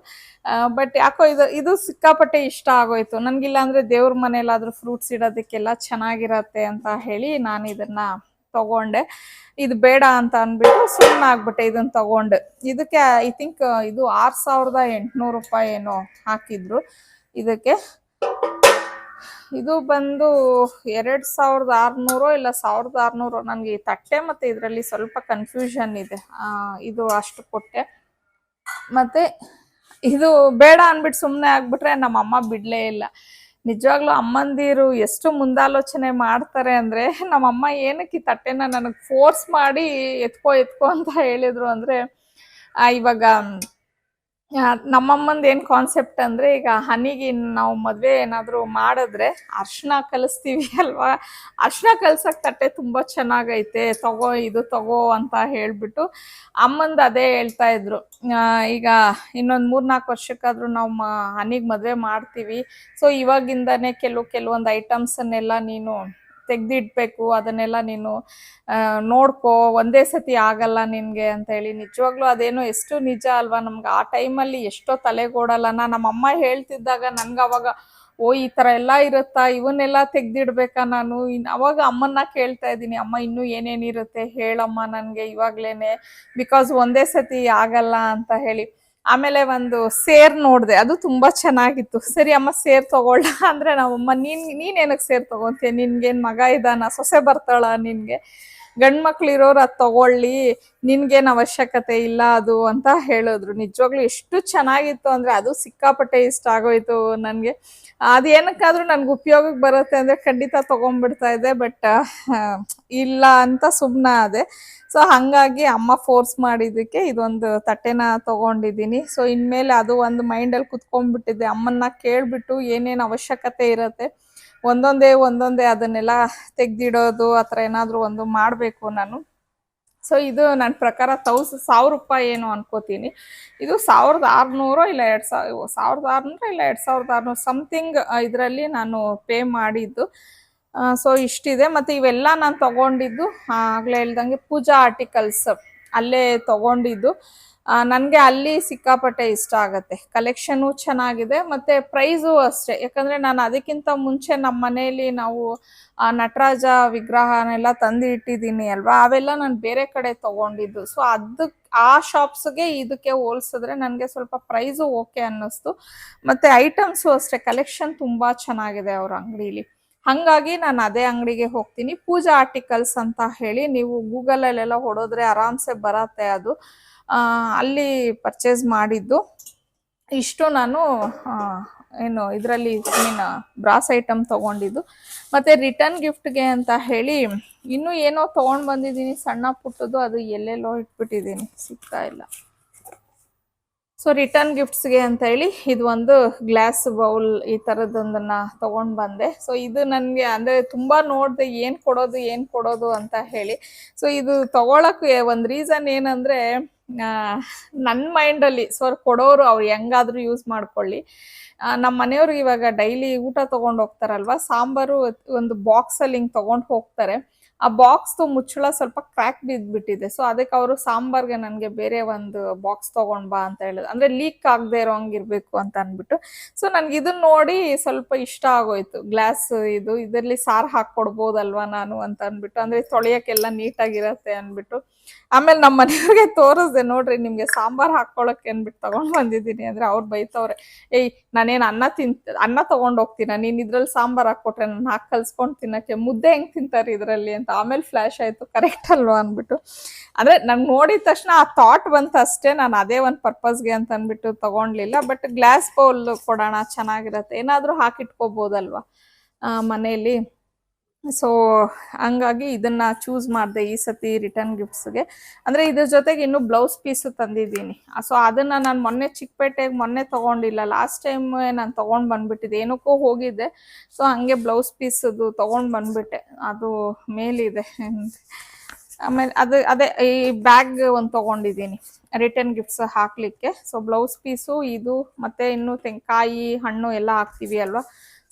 [SPEAKER 1] ಬಟ್ ಯಾಕೋ ಇದು ಸಿಕ್ಕಾಪಟ್ಟೆ ಇಷ್ಟ ಆಗೋಯ್ತು ನನಗಿಲ್ಲ ಅಂದರೆ ದೇವ್ರ ಮನೇಲಾದರೂ ಫ್ರೂಟ್ಸ್ ಇಡೋದಕ್ಕೆಲ್ಲ ಚೆನ್ನಾಗಿರತ್ತೆ ಅಂತ ಹೇಳಿ ನಾನು ಇದನ್ನು ತಗೊಂಡೆ. ಇದು ಬೇಡ ಅಂತ ಅಂದ್ಬಿಟ್ಟು ಸುಮ್ಮನೆ ಆಗ್ಬಿಟ್ಟೆ ಇದನ್ನು ತಗೊಂಡು. ಇದಕ್ಕೆ ಐ ಥಿಂಕ್ ಇದು 6800 ರೂಪಾಯಿ ಏನೋ ಹಾಕಿದ್ರು ಇದಕ್ಕೆ. ಇದು ಬಂದು 2600 ಇಲ್ಲ 1600. ನನಗೆ ಈ ತಟ್ಟೆ ಮತ್ತು ಇದರಲ್ಲಿ ಸ್ವಲ್ಪ ಕನ್ಫ್ಯೂಷನ್ ಇದೆ, ಇದು ಅಷ್ಟು ಕೊಟ್ಟೆ. ಮತ್ತು ಇದು ಬೇಡ ಅಂದ್ಬಿಟ್ಟು ಸುಮ್ಮನೆ ಆಗ್ಬಿಟ್ರೆ ನಮ್ಮಮ್ಮ ಬಿಡಲೇ ಇಲ್ಲ. ನಿಜವಾಗ್ಲೂ ಅಮ್ಮಂದಿರು ಎಷ್ಟು ಮುಂದಾಲೋಚನೆ ಮಾಡ್ತಾರೆ ಅಂದರೆ, ನಮ್ಮಮ್ಮ ಏನಕ್ಕೆ ಈ ತಟ್ಟೆನ ನನಗೆ ಫೋರ್ಸ್ ಮಾಡಿ ಎತ್ಕೋ ಅಂತ ಹೇಳಿದರು ಅಂದರೆ, ಇವಾಗ ನಮ್ಮಮ್ಮಂದು ಏನು ಕಾನ್ಸೆಪ್ಟ್ ಅಂದರೆ, ಈಗ ಹನಿಗೆ ನಾವು ಮದುವೆ ಏನಾದರೂ ಮಾಡಿದ್ರೆ ಅರ್ಶಿನ ಕಲಿಸ್ತೀವಿ ಅಲ್ವಾ, ಅರ್ಶಿನ ಕಲ್ಸಕ್ಕೆ ತಟ್ಟೆ ತುಂಬ ಚೆನ್ನಾಗೈತೆ, ತಗೋ ಇದು ತಗೋ ಅಂತ ಹೇಳಿಬಿಟ್ಟು ಅಮ್ಮಂದು ಅದೇ ಹೇಳ್ತಾ ಇದ್ರು. ಈಗ ಇನ್ನೊಂದು 3-4 ವರ್ಷಕ್ಕಾದರೂ ನಾವು ಹನಿಗೆ ಮದುವೆ ಮಾಡ್ತೀವಿ, ಸೊ ಇವಾಗಿಂದನೇ ಕೆಲವೊಂದು ಐಟಮ್ಸನ್ನೆಲ್ಲ ನೀನು ತೆಗ್ದಿಡ್ಬೇಕು, ಅದನ್ನೆಲ್ಲ ನೀನು ನೋಡ್ಕೋ, ಒಂದೇ ಸತಿ ಆಗಲ್ಲ ನಿನಗೆ ಅಂತ ಹೇಳಿ. ನಿಜವಾಗ್ಲೂ ಅದೇನೋ ಎಷ್ಟು ನಿಜ ಅಲ್ವಾ. ನಮ್ಗೆ ಆ ಟೈಮಲ್ಲಿ ಎಷ್ಟೋ ತಲೆಗೋಡಲ್ಲ. ನಮ್ಮಮ್ಮ ಹೇಳ್ತಿದ್ದಾಗ ನನ್ಗೆ ಅವಾಗ ಓ ಈ ಥರ ಎಲ್ಲ ಇರುತ್ತಾ, ಇವನ್ನೆಲ್ಲ ತೆಗ್ದಿಡ್ಬೇಕಾ ನಾನು. ಅವಾಗ ಅಮ್ಮನ್ನ ಕೇಳ್ತಾ ಇದ್ದೀನಿ, ಅಮ್ಮ ಇನ್ನೂ ಏನೇನಿರುತ್ತೆ ಹೇಳಮ್ಮ ನನಗೆ ಇವಾಗ್ಲೇನೆ, ಬಿಕಾಸ್ ಒಂದೇ ಸತಿ ಆಗಲ್ಲ ಅಂತ ಹೇಳಿ. ಆಮೇಲೆ ಒಂದು ಸೇರ್ ನೋಡಿದೆ, ಅದು ತುಂಬಾ ಚೆನ್ನಾಗಿತ್ತು. ಸರಿ ಅಮ್ಮ ಸೇರ್ ತಗೊಳ್ಳ ಅಂದ್ರೆ ನಮ್ಮಮ್ಮ ನೀನೇನಕ್ಕೆ ಸೇರ್ ತಗೊಂತೀಯ, ನಿನ್ಗೇನ್ ಮಗ ಇದ್ದಾನ, ಸೊಸೆ ಬರ್ತಾಳ, ನಿನ್ಗೆ ಗಂಡ್ ಮಕ್ಳು ಇರೋರು ಅದು ತಗೊಳ್ಳಿ, ನಿನ್ಗೇನ್ ಅವಶ್ಯಕತೆ ಇಲ್ಲ ಅದು ಅಂತ ಹೇಳಿದ್ರು. ನಿಜವಾಗ್ಲೂ ಎಷ್ಟು ಚೆನ್ನಾಗಿತ್ತು ಅಂದ್ರೆ ಅದು ಸಿಕ್ಕಾಪಟ್ಟೆ ಇಷ್ಟ ಆಗೋಯ್ತು ನನ್ಗೆ. ಅದೇನಕ್ಕಾದ್ರೂ ನನ್ಗೆ ಉಪಯೋಗಕ್ಕೆ ಬರುತ್ತೆ ಅಂದ್ರೆ ಖಂಡಿತ ತಗೊಂಡ್ಬಿಡ್ತಾ ಇದ್ದೆ, ಬಟ್ ಇಲ್ಲ ಅಂತ ಸುಮ್ಮನೆ ಅದೇ. ಸೊ ಹಂಗಾಗಿ ಅಮ್ಮ ಫೋರ್ಸ್ ಮಾಡಿದ್ದಕ್ಕೆ ಇದೊಂದು ತಟ್ಟೆನ ತಗೊಂಡಿದ್ದೀನಿ. ಸೊ ಇನ್ಮೇಲೆ ಅದು ಒಂದು ಮೈಂಡಲ್ಲಿ ಕುತ್ಕೊಂಡ್ಬಿಟ್ಟಿದೆ, ಅಮ್ಮನ್ನ ಕೇಳ್ಬಿಟ್ಟು ಏನೇನು ಅವಶ್ಯಕತೆ ಇರುತ್ತೆ ಒಂದೊಂದೇ ಅದನ್ನೆಲ್ಲ ತೆಗ್ದಿಡೋದು ಆ ಥರ ಏನಾದರೂ ಒಂದು ಮಾಡಬೇಕು ನಾನು. ಸೊ ಇದು ನನ್ನ ಪ್ರಕಾರ 1000 ರೂಪಾಯಿ ಏನು ಅನ್ಕೋತೀನಿ. ಇದು 1600 ಇಲ್ಲ 1600 ಇಲ್ಲ 2600 ಸಮಥಿಂಗ್ ಇದರಲ್ಲಿ ನಾನು ಪೇ ಮಾಡಿದ್ದು. ಸೊ ಇಷ್ಟಿದೆ. ಮತ್ತು ಇವೆಲ್ಲ ನಾನು ತಗೊಂಡಿದ್ದು ಆಗಲೇ ಹೇಳ್ದಂಗೆ ಪೂಜಾ ಆರ್ಟಿಕಲ್ಸ್ ಅಲ್ಲೇ ತಗೊಂಡಿದ್ದು. ನನಗೆ ಅಲ್ಲಿ ಸಿಕ್ಕಾಪಟ್ಟೆ ಇಷ್ಟ ಆಗುತ್ತೆ, ಕಲೆಕ್ಷನು ಚೆನ್ನಾಗಿದೆ ಮತ್ತು ಪ್ರೈಸು ಅಷ್ಟೇ. ಯಾಕಂದರೆ ನಾನು ಅದಕ್ಕಿಂತ ಮುಂಚೆ ನಮ್ಮ ಮನೆಯಲ್ಲಿ ನಾವು ನಟರಾಜ ವಿಗ್ರಹನೆಲ್ಲ ತಂದು ಇಟ್ಟಿದ್ದೀನಿ ಅಲ್ವಾ, ಅವೆಲ್ಲ ನಾನು ಬೇರೆ ಕಡೆ ತೊಗೊಂಡಿದ್ದು. ಸೊ ಆ ಶಾಪ್ಸ್ಗೆ ಇದಕ್ಕೆ ಹೋಲಿಸಿದ್ರೆ ನನಗೆ ಸ್ವಲ್ಪ ಪ್ರೈಸು ಓಕೆ ಅನ್ನಿಸ್ತು. ಮತ್ತು ಐಟಮ್ಸು ಅಷ್ಟೇ, ಕಲೆಕ್ಷನ್ ತುಂಬ ಚೆನ್ನಾಗಿದೆ ಅವ್ರ ಅಂಗಡೀಲಿ. ಹಾಗಾಗಿ ನಾನು ಅದೇ ಅಂಗಡಿಗೆ ಹೋಗ್ತೀನಿ. ಪೂಜಾ ಆರ್ಟಿಕಲ್ಸ್ ಅಂತ ಹೇಳಿ ನೀವು ಗೂಗಲಲ್ಲೆಲ್ಲ ಹೊಡೋದ್ರೆ ಆರಾಮ್ಸೆ ಬರತ್ತೆ ಅದು. ಅಲ್ಲಿ ಪರ್ಚೇಸ್ ಮಾಡಿದ್ದು ಇಷ್ಟು. ನಾನು ಏನು ಇದರಲ್ಲಿ ಬ್ರಾಸ್ ಐಟಮ್ ತೊಗೊಂಡಿದ್ದು. ಮತ್ತು ರಿಟರ್ನ್ ಗಿಫ್ಟ್ಗೆ ಅಂತ ಹೇಳಿ ಇನ್ನೂ ಏನೋ ತೊಗೊಂಡು ಬಂದಿದ್ದೀನಿ ಸಣ್ಣ ಪುಟ್ಟದ್ದು, ಅದು ಎಲ್ಲೆಲ್ಲೋ ಇಟ್ಬಿಟ್ಟಿದ್ದೀನಿ, ಸಿಗ್ತಾ ಇಲ್ಲ. ಸೊ ರಿಟರ್ನ್ ಗಿಫ್ಟ್ಸ್ಗೆ ಅಂತ ಹೇಳಿ ಇದು ಒಂದು ಗ್ಲಾಸ್ ಬೌಲ್ ಈ ಥರದ್ದೊಂದನ್ನು ತೊಗೊಂಡು ಬಂದೆ. ಸೊ ಇದು ನನಗೆ ಅಂದರೆ ತುಂಬ ನೋಡಿದೆ ಏನು ಕೊಡೋದು ಅಂತ ಹೇಳಿ. ಸೊ ಇದು ತೊಗೊಳಕ್ಕೆ ಒಂದು ರೀಸನ್ ಏನಂದರೆ, ನನ್ನ ಮೈಂಡಲ್ಲಿ ಸೊ ಕೊಡೋರು ಅವ್ರು ಹೆಂಗಾದರೂ ಯೂಸ್ ಮಾಡ್ಕೊಳ್ಳಿ. ನಮ್ಮ ಮನೆಯವ್ರಿಗೆ ಇವಾಗ ಡೈಲಿ ಊಟ ತೊಗೊಂಡು ಹೋಗ್ತಾರಲ್ವ, ಸಾಂಬಾರು ಒಂದು ಬಾಕ್ಸಲ್ಲಿ ಹಿಂಗೆ ತೊಗೊಂಡು ಹೋಗ್ತಾರೆ. ಆ ಬಾಕ್ಸ್ದು ಮುಚ್ಚಳ ಸ್ವಲ್ಪ ಕ್ರ್ಯಾಕ್ ಬಿದ್ದುಬಿಟ್ಟಿದೆ. ಸೊ ಅದಕ್ಕೆ ಅವರು ಸಾಂಬಾರ್ಗೆ ನನಗೆ ಬೇರೆ ಒಂದು ಬಾಕ್ಸ್ ತೊಗೊಂಡು ಬಾ ಅಂತ ಹೇಳಿದ್ರು, ಅಂದರೆ ಲೀಕ್ ಆಗದೆ ಇರೋ ಹಂಗಿರ್ಬೇಕು ಅಂತ ಅಂದ್ಬಿಟ್ಟು. ಸೊ ನನಗೆ ಇದನ್ನ ನೋಡಿ ಸ್ವಲ್ಪ ಇಷ್ಟ ಆಗೋಯ್ತು. ಗ್ಲಾಸ್ ಇದರಲ್ಲಿ ಸಾರು ಹಾಕ್ಕೊಡ್ಬೋದಲ್ವಾ ನಾನು ಅಂತ ಅಂದ್ಬಿಟ್ಟು, ಅಂದರೆ ತೊಳೆಯೋಕ್ಕೆಲ್ಲ ನೀಟಾಗಿರತ್ತೆ ಅಂದ್ಬಿಟ್ಟು. ಆಮೇಲೆ ನಮ್ಮ ಮನೆಯವ್ರಿಗೆ ತೋರಿಸ್ದೆ, ನೋಡ್ರಿ ನಿಮಗೆ ಸಾಂಬಾರು ಹಾಕ್ಕೊಳಕ್ಕೆ ಅಂದ್ಬಿಟ್ಟು ತೊಗೊಂಡು ಬಂದಿದ್ದೀನಿ. ಅಂದರೆ ಅವ್ರು ಬೈತವ್ರೆ, ಏಯ್ ನಾನೇನು ಅನ್ನ ತೊಗೊಂಡು ಹೋಗ್ತೀನ, ನೀನು ಇದ್ರಲ್ಲಿ ಸಾಂಬಾರು ಹಾಕ್ಕೊಟ್ರೆ ನಾನು ಹಾಕಿ ಕಲ್ಸ್ಕೊಂಡು ತಿನ್ನೋಕ್ಕೆ, ಮುದ್ದೆ ಹೆಂಗೆ ತಿಂತಾರೆ ಇದರಲ್ಲಿ ಅಂತ. ಆಮೇಲೆ ಫ್ಲ್ಯಾಶ್ ಆಯಿತು, ಕರೆಕ್ಟ್ ಅಲ್ವಾ ಅಂದ್ಬಿಟ್ಟು. ಅಂದರೆ ನಂಗೆ ನೋಡಿದ ತಕ್ಷಣ ಆ ಥಾಟ್ ಬಂತು ಅಷ್ಟೇ, ನಾನು ಅದೇ ಒಂದು ಪರ್ಪಸ್ಗೆ ಅಂತ ಅಂದ್ಬಿಟ್ಟು ತೊಗೊಂಡ್ಲಿಲ್ಲ. ಬಟ್ ಗ್ಲಾಸ್ ಬೌಲ್ ಕೊಡೋಣ, ಚೆನ್ನಾಗಿರತ್ತೆ, ಏನಾದರೂ ಹಾಕಿಟ್ಕೋಬೋದಲ್ವ ಮನೆಯಲ್ಲಿ. ಸೊ ಹಂಗಾಗಿ ಇದನ್ನು ಚೂಸ್ ಮಾಡಿದೆ ಈ ಸತಿ ರಿಟರ್ನ್ ಗಿಫ್ಟ್ಸ್ಗೆ. ಅಂದರೆ ಇದ್ರ ಜೊತೆಗೆ ಇನ್ನೂ ಬ್ಲೌಸ್ ಪೀಸು ತಂದಿದ್ದೀನಿ. ಸೊ ಅದನ್ನು ನಾನು ಮೊನ್ನೆ ತೊಗೊಂಡಿಲ್ಲ, ಲಾಸ್ಟ್ ಟೈಮ್ ನಾನು ತೊಗೊಂಡು ಬಂದುಬಿಟ್ಟಿದ್ದೆ, ಏನಕ್ಕೂ ಹೋಗಿದ್ದೆ. ಸೊ ಹಂಗೆ ಬ್ಲೌಸ್ ಪೀಸದು ತೊಗೊಂಡು ಬಂದುಬಿಟ್ಟೆ, ಅದು ಮೇಲಿದೆ. ಆಮೇಲೆ ಅದೇ ಈ ಬ್ಯಾಗ್ ಒಂದು ತೊಗೊಂಡಿದ್ದೀನಿ ರಿಟರ್ನ್ ಗಿಫ್ಟ್ಸ್ ಹಾಕಲಿಕ್ಕೆ. ಸೊ ಬ್ಲೌಸ್ ಪೀಸು ಇದು, ಮತ್ತು ಇನ್ನೂ ಕಾಯಿ ಹಣ್ಣು ಎಲ್ಲ ಹಾಕ್ತೀವಿ ಅಲ್ವಾ.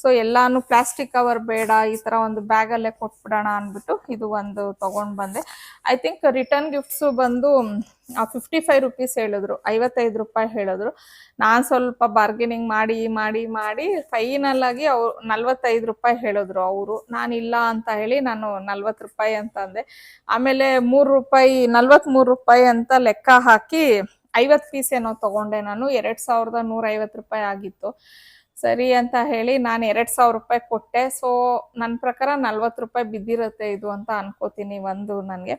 [SPEAKER 1] ಸೊ ಎಲ್ಲಾನು ಪ್ಲಾಸ್ಟಿಕ್ ಕವರ್ ಬೇಡ, ಈ ಥರ ಒಂದು ಬ್ಯಾಗಲ್ಲೇ ಕೊಟ್ಬಿಡೋಣ ಅಂದ್ಬಿಟ್ಟು ಇದು ಒಂದು ತೊಗೊಂಡು ಬಂದೆ. ಐ ಥಿಂಕ್ ರಿಟರ್ನ್ ಗಿಫ್ಟ್ಸು ಬಂದು 55 ರೂಪೀಸ್ ಹೇಳಿದ್ರು, 55 ರೂಪಾಯಿ ಹೇಳಿದ್ರು. ನಾನು ಸ್ವಲ್ಪ ಬಾರ್ಗೇನಿಂಗ್ ಮಾಡಿ ಫೈನಲ್ ಆಗಿ ಅವ್ರು 45 ರೂಪಾಯಿ ಹೇಳಿದ್ರು ಅವರು. ನಾನಿಲ್ಲ ಅಂತ ಹೇಳಿ ನಾನು 40 ರೂಪಾಯಿ ಅಂತ ಅಂದೆ. ಆಮೇಲೆ 3 ರೂಪಾಯಿ 43 ರೂಪಾಯಿ ಅಂತ ಲೆಕ್ಕ ಹಾಕಿ 50 ಪೀಸ್ ಏನೋ ತೊಗೊಂಡೆ ನಾನು. 2150 ರೂಪಾಯಿ ಆಗಿತ್ತು. ಸರಿ ಅಂತ ಹೇಳಿ ನಾನು 2000 ರೂಪಾಯಿ ಕೊಟ್ಟೆ. ಸೊ ನನ್ನ ಪ್ರಕಾರ 40 ರೂಪಾಯಿ ಬಿದ್ದಿರುತ್ತೆ ಇದು ಅಂತ ಅನ್ಕೋತೀನಿ ಒಂದು ನನಗೆ.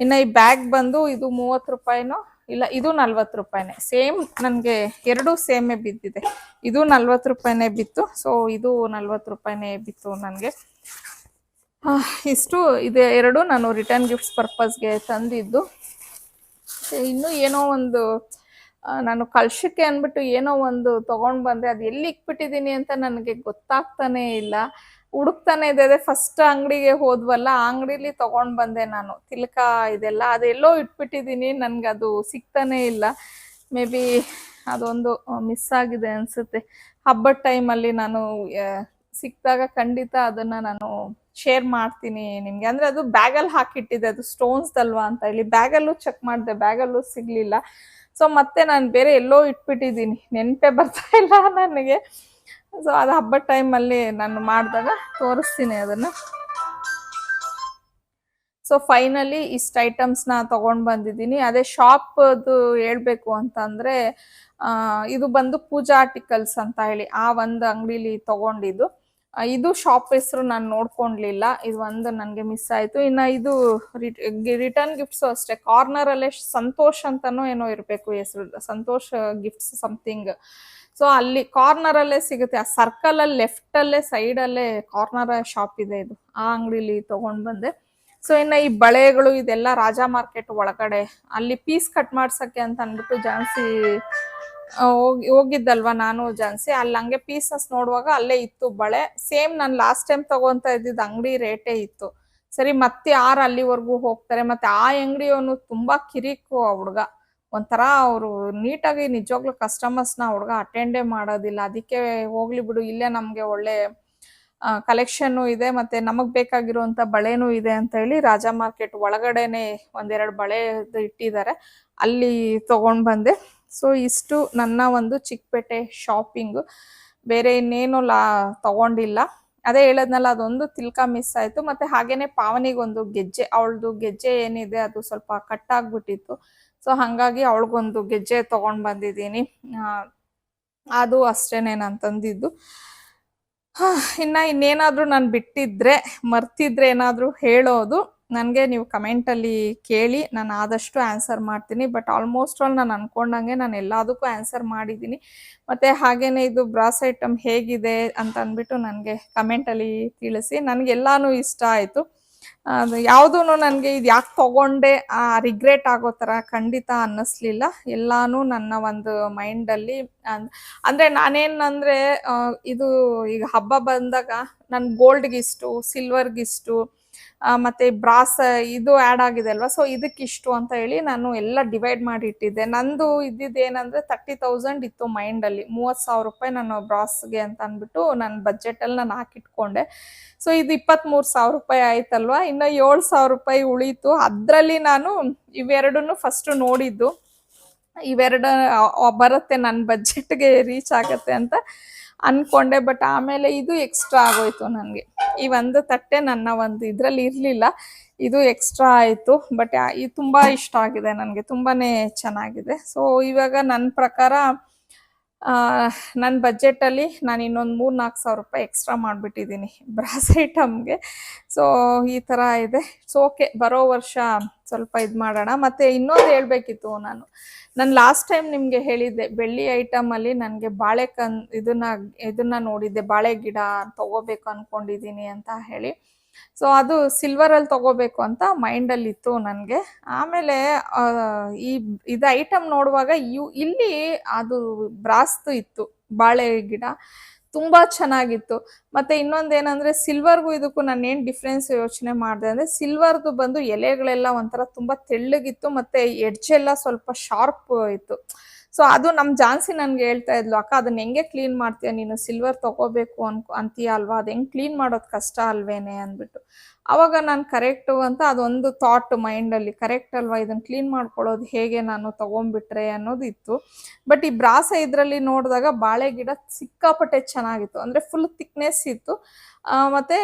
[SPEAKER 1] ಇನ್ನು ಈ ಬ್ಯಾಗ್ ಬಂದು ಇದು 30 ರೂಪಾಯಿನೋ ಇಲ್ಲ, ಇದು 40 ರೂಪಾಯಿನೇ, ಸೇಮ್ ನನಗೆ ಎರಡೂ ಸೇಮೇ ಬಿದ್ದಿದೆ. ಇದು 40 ರೂಪಾಯಿನೇ ಬಿತ್ತು, ಸೊ ಇದು 40 ರೂಪಾಯಿನೇ ಬಿತ್ತು ನನಗೆ. ಇಷ್ಟು ಇದೆ ಎರಡು ನಾನು ರಿಟರ್ನ್ ಗಿಫ್ಟ್ಸ್ ಪರ್ಪಸ್ಗೆ ತಂದಿದ್ದು. ಇನ್ನೂ ಏನೋ ಒಂದು ನಾನು ಕಳ್ಸಕ್ಕೆ ಅಂದ್ಬಿಟ್ಟು ಏನೋ ಒಂದು ತಗೊಂಡ್ ಬಂದೆ, ಅದು ಎಲ್ಲಿ ಇಕ್ಬಿಟ್ಟಿದೀನಿ ಅಂತ ನನಗೆ ಗೊತ್ತಾಗ್ತಾನೆ ಇಲ್ಲ. ಹುಡುಕ್ತಾನೆ ಇದೆ. ಅದೇ ಫಸ್ಟ್ ಅಂಗಡಿಗೆ ಹೋದ್ವಲ್ಲ, ಆ ಅಂಗಡಿಲಿ ತಗೊಂಡ್ ಬಂದೆ ನಾನು ತಿಲಕ ಇದೆಲ್ಲ. ಅದೆಲ್ಲೋ ಇಟ್ಬಿಟ್ಟಿದೀನಿ, ನನ್ಗೆ ಅದು ಸಿಗ್ತಾನೆ ಇಲ್ಲ. ಮೇ ಬಿ ಅದೊಂದು ಮಿಸ್ ಆಗಿದೆ ಅನ್ಸುತ್ತೆ. ಹಬ್ಬದ ಟೈಮಲ್ಲಿ ನಾನು ಸಿಕ್ಕಿದಾಗ ಖಂಡಿತ ಅದನ್ನ ನಾನು ಶೇರ್ ಮಾಡ್ತೀನಿ ನಿಮ್ಗೆ. ಅಂದ್ರೆ ಅದು ಬ್ಯಾಗಲ್ಲಿ ಹಾಕಿಟ್ಟಿದೆ, ಅದು ಸ್ಟೋನ್ಸ್ ಅಲ್ವಾ ಅಂತ ಹೇಳಿ ಬ್ಯಾಗಲ್ಲೂ ಚೆಕ್ ಮಾಡಿದೆ, ಬ್ಯಾಗಲ್ಲೂ ಸಿಗ್ಲಿಲ್ಲ. ಸೊ ಮತ್ತೆ ನಾನು ಬೇರೆ ಎಲ್ಲೋ ಇಟ್ಬಿಟ್ಟಿದ್ದೀನಿ, ನೆನಪೇ ಬರ್ತಾ ಇಲ್ಲ ನನಗೆ. ಸೊ ಅದು ಹಬ್ಬದ ಟೈಮಲ್ಲಿ ನಾನು ಮಾಡಿದಾಗ ತೋರಿಸ್ತೀನಿ ಅದನ್ನ. ಸೊ ಫೈನಲಿ ಇಷ್ಟು ಐಟಮ್ಸ್ನ ತಗೊಂಡ್ ಬಂದಿದ್ದೀನಿ. ಅದೇ ಶಾಪ್ ಅದು ಹೇಳ್ಬೇಕು ಅಂತಂದ್ರೆ ಇದು ಬಂದು ಪೂಜಾ ಆರ್ಟಿಕಲ್ಸ್ ಅಂತ ಹೇಳಿ ಆ ಒಂದು ಅಂಗಡಿಲಿ ತಗೊಂಡಿದ್ದು. ಇದು ಶಾಪ್ ಹೆಸರು ನಾನು ನೋಡ್ಕೊಂಡ್ಲಿಲ್ಲ, ಇದು ಒಂದು ನನಗೆ ಮಿಸ್ ಆಯ್ತು. ಇನ್ನ ಇದು ರಿಟರ್ನ್ ಗಿಫ್ಟ್ಸು ಅಷ್ಟೇ, ಕಾರ್ನರ್ ಅಲ್ಲೇ ಸಂತೋಷ್ ಅಂತಾನೋ ಏನೋ ಇರಬೇಕು ಹೆಸರು, ಸಂತೋಷ್ ಗಿಫ್ಟ್ಸ್ ಸಮಥಿಂಗ್. ಸೊ ಅಲ್ಲಿ ಕಾರ್ನರ್ ಅಲ್ಲೇ ಸಿಗುತ್ತೆ, ಆ ಸರ್ಕಲ್ ಅಲ್ಲಿ ಲೆಫ್ಟ್ ಅಲ್ಲೇ ಸೈಡ್ ಅಲ್ಲೇ ಕಾರ್ನರ್ ಶಾಪ್ ಇದೆ, ಇದು ಆ ಅಂಗಡಿಲಿ ತಗೊಂಡ್ ಬಂದೆ. ಸೊ ಇನ್ನ ಈ ಬಳೆಗಳು ಇದೆಲ್ಲ ರಾಜಾ ಮಾರ್ಕೆಟ್ ಒಳಗಡೆ, ಅಲ್ಲಿ ಪೀಸ್ ಕಟ್ ಮಾಡ್ಸಕ್ಕೆ ಅಂತ ಅಂದ್ಬಿಟ್ಟು ಜಾನ್ಸಿ ಹೋಗಿದ್ದಲ್ವಾ ನಾನು ಜಾನ್ಸಿ, ಅಲ್ಲಿ ಹಂಗೆ ಪೀಸಸ್ ನೋಡುವಾಗ ಅಲ್ಲೇ ಇತ್ತು ಬಳೆ. ಸೇಮ್ ನಾನು ಲಾಸ್ಟ್ ಟೈಮ್ ತಗೊಂತ ಇದ್ದಿದ್ದು ಅಂಗಡಿ ರೇಟೇ ಇತ್ತು. ಸರಿ ಮತ್ತೆ ಯಾರು ಅಲ್ಲಿವರೆಗೂ ಹೋಗ್ತಾರೆ, ಮತ್ತೆ ಆ ಅಂಗಡಿಯವನು ತುಂಬಾ ಕಿರಿಕು ಆ ಹುಡ್ಗ, ಒಂಥರ ಅವರು ನೀಟಾಗಿ ನಿಜವಾಗ್ಲೂ ಕಸ್ಟಮರ್ಸ್ನ ಹುಡ್ಗ ಅಟೆಂಡೇ ಮಾಡೋದಿಲ್ಲ. ಅದಕ್ಕೆ ಹೋಗ್ಲಿ ಬಿಡು, ಇಲ್ಲೇ ನಮ್ಗೆ ಒಳ್ಳೆ ಕಲೆಕ್ಷನ್ ಇದೆ, ಮತ್ತೆ ನಮಗ್ ಬೇಕಾಗಿರುವಂತ ಬಳೆನೂ ಇದೆ ಅಂತ ಹೇಳಿ ರಾಜಾ ಮಾರ್ಕೆಟ್ ಒಳಗಡೆನೆ ಒಂದೆರಡು ಬಳೆ ಇಟ್ಟಿದ್ದಾರೆ, ಅಲ್ಲಿ ತಗೊಂಡ್ ಬಂದೆ. ಸೊ ಇಷ್ಟು ನನ್ನ ಒಂದು ಚಿಕ್ಕಪೇಟೆ ಶಾಪಿಂಗು. ಬೇರೆ ಇನ್ನೇನು ತಗೊಂಡಿಲ್ಲ. ಅದೇ ಹೇಳದ್ನಲ್ಲ, ಅದೊಂದು ತಿಲ್ಕ ಮಿಸ್ ಆಯ್ತು. ಮತ್ತೆ ಹಾಗೇನೆ ಪಾವನಿಗೊಂದು ಗೆಜ್ಜೆ, ಅವಳದು ಗೆಜ್ಜೆ ಏನಿದೆ ಅದು ಸ್ವಲ್ಪ ಕಟ್ ಆಗ್ಬಿಟ್ಟಿತ್ತು. ಸೊ ಹಂಗಾಗಿ ಅವಳಿಗೊಂದು ಗೆಜ್ಜೆ ತಗೊಂಡ್ ಬಂದಿದ್ದೀನಿ. ಅದು ಅಷ್ಟೇನೆ ನಾನು ತಂದಿದ್ದು. ಇನ್ನೇನಾದ್ರೂ ನಾನು ಬಿಟ್ಟಿದ್ರೆ ಮರ್ತಿದ್ರೆ ಏನಾದ್ರೂ ಹೇಳೋದು ನನಗೆ ನೀವು ಕಮೆಂಟಲ್ಲಿ ಕೇಳಿ, ನಾನು ಆದಷ್ಟು ಆನ್ಸರ್ ಮಾಡ್ತೀನಿ. ಬಟ್ ಆಲ್ಮೋಸ್ಟ್ ಆಲ್ ನಾನು ಅನ್ಕೊಂಡಂಗೆ ನಾನು ಎಲ್ಲದಕ್ಕೂ ಆನ್ಸರ್ ಮಾಡಿದ್ದೀನಿ. ಮತ್ತು ಹಾಗೇನೆ ಇದು ಬ್ರಾಸ್ ಐಟಮ್ ಹೇಗಿದೆ ಅಂತ ಅಂದ್ಬಿಟ್ಟು ನನಗೆ ಕಮೆಂಟಲ್ಲಿ ತಿಳಿಸಿ. ನನಗೆಲ್ಲಾನು ಇಷ್ಟ ಆಯಿತು. ಅದು ಯಾವುದೂ ನನಗೆ ಇದು ಯಾಕೆ ತಗೊಂಡೆ ರಿಗ್ರೆಟ್ ಆಗೋ ಥರ ಖಂಡಿತ ಅನ್ನಿಸ್ಲಿಲ್ಲ. ಎಲ್ಲಾನು ನನ್ನ ಒಂದು ಮೈಂಡಲ್ಲಿ ಅಂದರೆ ನಾನೇನಂದರೆ ಇದು ಈಗ ಹಬ್ಬ ಬಂದಾಗ ನಾನು ಗೋಲ್ಡ್ಗಿಷ್ಟು, ಸಿಲ್ವರ್ಗಿಷ್ಟು, ಮತ್ತೆ ಬ್ರಾಸ್ ಇದು ಆ್ಯಡ್ ಆಗಿದೆ ಅಲ್ವಾ, ಸೊ ಇದಕ್ಕಿಷ್ಟು ಅಂತ ಹೇಳಿ ನಾನು ಎಲ್ಲ ಡಿವೈಡ್ ಮಾಡಿ ಇಟ್ಟಿದ್ದೆ. ನಂದು ಇದ್ದಿದ್ದೇನೆಂದರೆ 30,000 ಇತ್ತು ಮೈಂಡಲ್ಲಿ, 30,000 ರೂಪಾಯಿ ನಾನು ಬ್ರಾಸ್ಗೆ ಅಂತ ಅಂದ್ಬಿಟ್ಟು ನನ್ನ ಬಜೆಟಲ್ಲಿ ನಾನು ಹಾಕಿಟ್ಕೊಂಡೆ. ಸೊ ಇದು 23,000 ರೂಪಾಯಿ ಆಯ್ತಲ್ವಾ, ಇನ್ನು 7,000 ರೂಪಾಯಿ ಉಳೀತು. ಅದರಲ್ಲಿ ನಾನು ಇವೆರಡನ್ನು ಫಸ್ಟ್ ನೋಡಿದ್ದು, ಇವೆರಡು ಬರುತ್ತೆ ನನ್ನ ಬಜೆಟ್ಗೆ ರೀಚ್ ಆಗತ್ತೆ ಅಂತ ಅನ್ಕೊಂಡೆ. ಬಟ್ ಆಮೇಲೆ ಇದು ಎಕ್ಸ್ಟ್ರಾ ಆಗೋಯ್ತು ನನಗೆ. ಈ ಒಂದು ತಟ್ಟೆ ನನ್ನ ಒಂದು ಇದರಲ್ಲಿ ಇರಲಿಲ್ಲ, ಇದು ಎಕ್ಸ್ಟ್ರಾ ಆಯಿತು. ಬಟ್ ಇದು ತುಂಬ ಇಷ್ಟ ಆಗಿದೆ ನನಗೆ, ತುಂಬಾ ಚೆನ್ನಾಗಿದೆ. ಸೊ ಇವಾಗ ನನ್ನ ಪ್ರಕಾರ ನನ್ನ ಬಜೆಟಲ್ಲಿ ನಾನು ಇನ್ನೊಂದು 3-4 ರೂಪಾಯಿ ಎಕ್ಸ್ಟ್ರಾ ಮಾಡಿಬಿಟ್ಟಿದ್ದೀನಿ ಬ್ರಾಸ್ ಐಟಮ್ಗೆ. ಸೊ ಈ ಥರ ಇದೆ. ಸೊ ಓಕೆ, ಬರೋ ವರ್ಷ ಸ್ವಲ್ಪ ಇದು ಮಾಡೋಣ. ಮತ್ತು ಇನ್ನೊಂದು ಹೇಳಬೇಕಿತ್ತು, ನಾನು ಲಾಸ್ಟ್ ಟೈಮ್ ನಿಮಗೆ ಹೇಳಿದ್ದೆ, ಬೆಳ್ಳಿ ಐಟಮಲ್ಲಿ ನನಗೆ ಇದನ್ನ ನೋಡಿದ್ದೆ, ಬಾಳೆ ಗಿಡ ತಗೋಬೇಕು ಅಂದ್ಕೊಂಡಿದ್ದೀನಿ ಅಂತ ಹೇಳಿ. ಸೊ ಅದು ಸಿಲ್ವರಲ್ಲಿ ತಗೋಬೇಕು ಅಂತ ಮೈಂಡಲ್ಲಿ ಇತ್ತು ನನಗೆ. ಆಮೇಲೆ ಇದು ಐಟಮ್ ನೋಡುವಾಗ ಇಲ್ಲಿ ಅದು ಬ್ರಾಸ್ದು ಇತ್ತು ಬಾಳೆ ಗಿಡ, ತುಂಬ ಚೆನ್ನಾಗಿತ್ತು. ಮತ್ತು ಇನ್ನೊಂದೇನೆಂದರೆ ಸಿಲ್ವರ್ಗೂ ಇದಕ್ಕೂ ನಾನು ಏನು ಡಿಫ್ರೆನ್ಸ್ ಯೋಚನೆ ಮಾಡಿದೆ ಅಂದರೆ, ಸಿಲ್ವರ್ದು ಬಂದು ಎಲೆಗಳೆಲ್ಲ ಒಂಥರ ತುಂಬ ತೆಳ್ಳಗಿತ್ತು, ಮತ್ತು ಎಡ್ಜೆಲ್ಲ ಸ್ವಲ್ಪ ಶಾರ್ಪ್ ಇತ್ತು. ಸೊ ಅದು ನಮ್ಮ ಜಾನ್ಸಿ ನನಗೆ ಹೇಳ್ತಾ ಇದ್ಲು, ಅಕ್ಕ ಅದನ್ನ ಹೆಂಗೆ ಕ್ಲೀನ್ ಮಾಡ್ತೀಯ ನೀನು, ಸಿಲ್ವರ್ ತಗೋಬೇಕು ಅಂತೀಯ ಅಲ್ವಾ, ಅದು ಹೆಂಗೆ ಕ್ಲೀನ್ ಮಾಡೋದು ಕಷ್ಟ ಅಲ್ವೇನೆ ಅಂದ್ಬಿಟ್ಟು. ಆವಾಗ ನಾನು ಕರೆಕ್ಟು ಅಂತ ಅದೊಂದು ಥಾಟ್ ಮೈಂಡಲ್ಲಿ, ಕರೆಕ್ಟ್ ಅಲ್ವಾ, ಇದನ್ನು ಕ್ಲೀನ್ ಮಾಡ್ಕೊಳ್ಳೋದು ಹೇಗೆ ನಾನು ತಗೊಂಡ್ಬಿಟ್ರೆ ಅನ್ನೋದು ಇತ್ತು. ಬಟ್ ಈ ಬ್ರಾಸ ಇದರಲ್ಲಿ ನೋಡಿದಾಗ ಬಾಳೆ ಗಿಡ ಸಿಕ್ಕಾಪಟ್ಟೆ ಚೆನ್ನಾಗಿತ್ತು, ಅಂದರೆ ಫುಲ್ ಥಿಕ್ನೆಸ್ ಇತ್ತು. ಮತ್ತು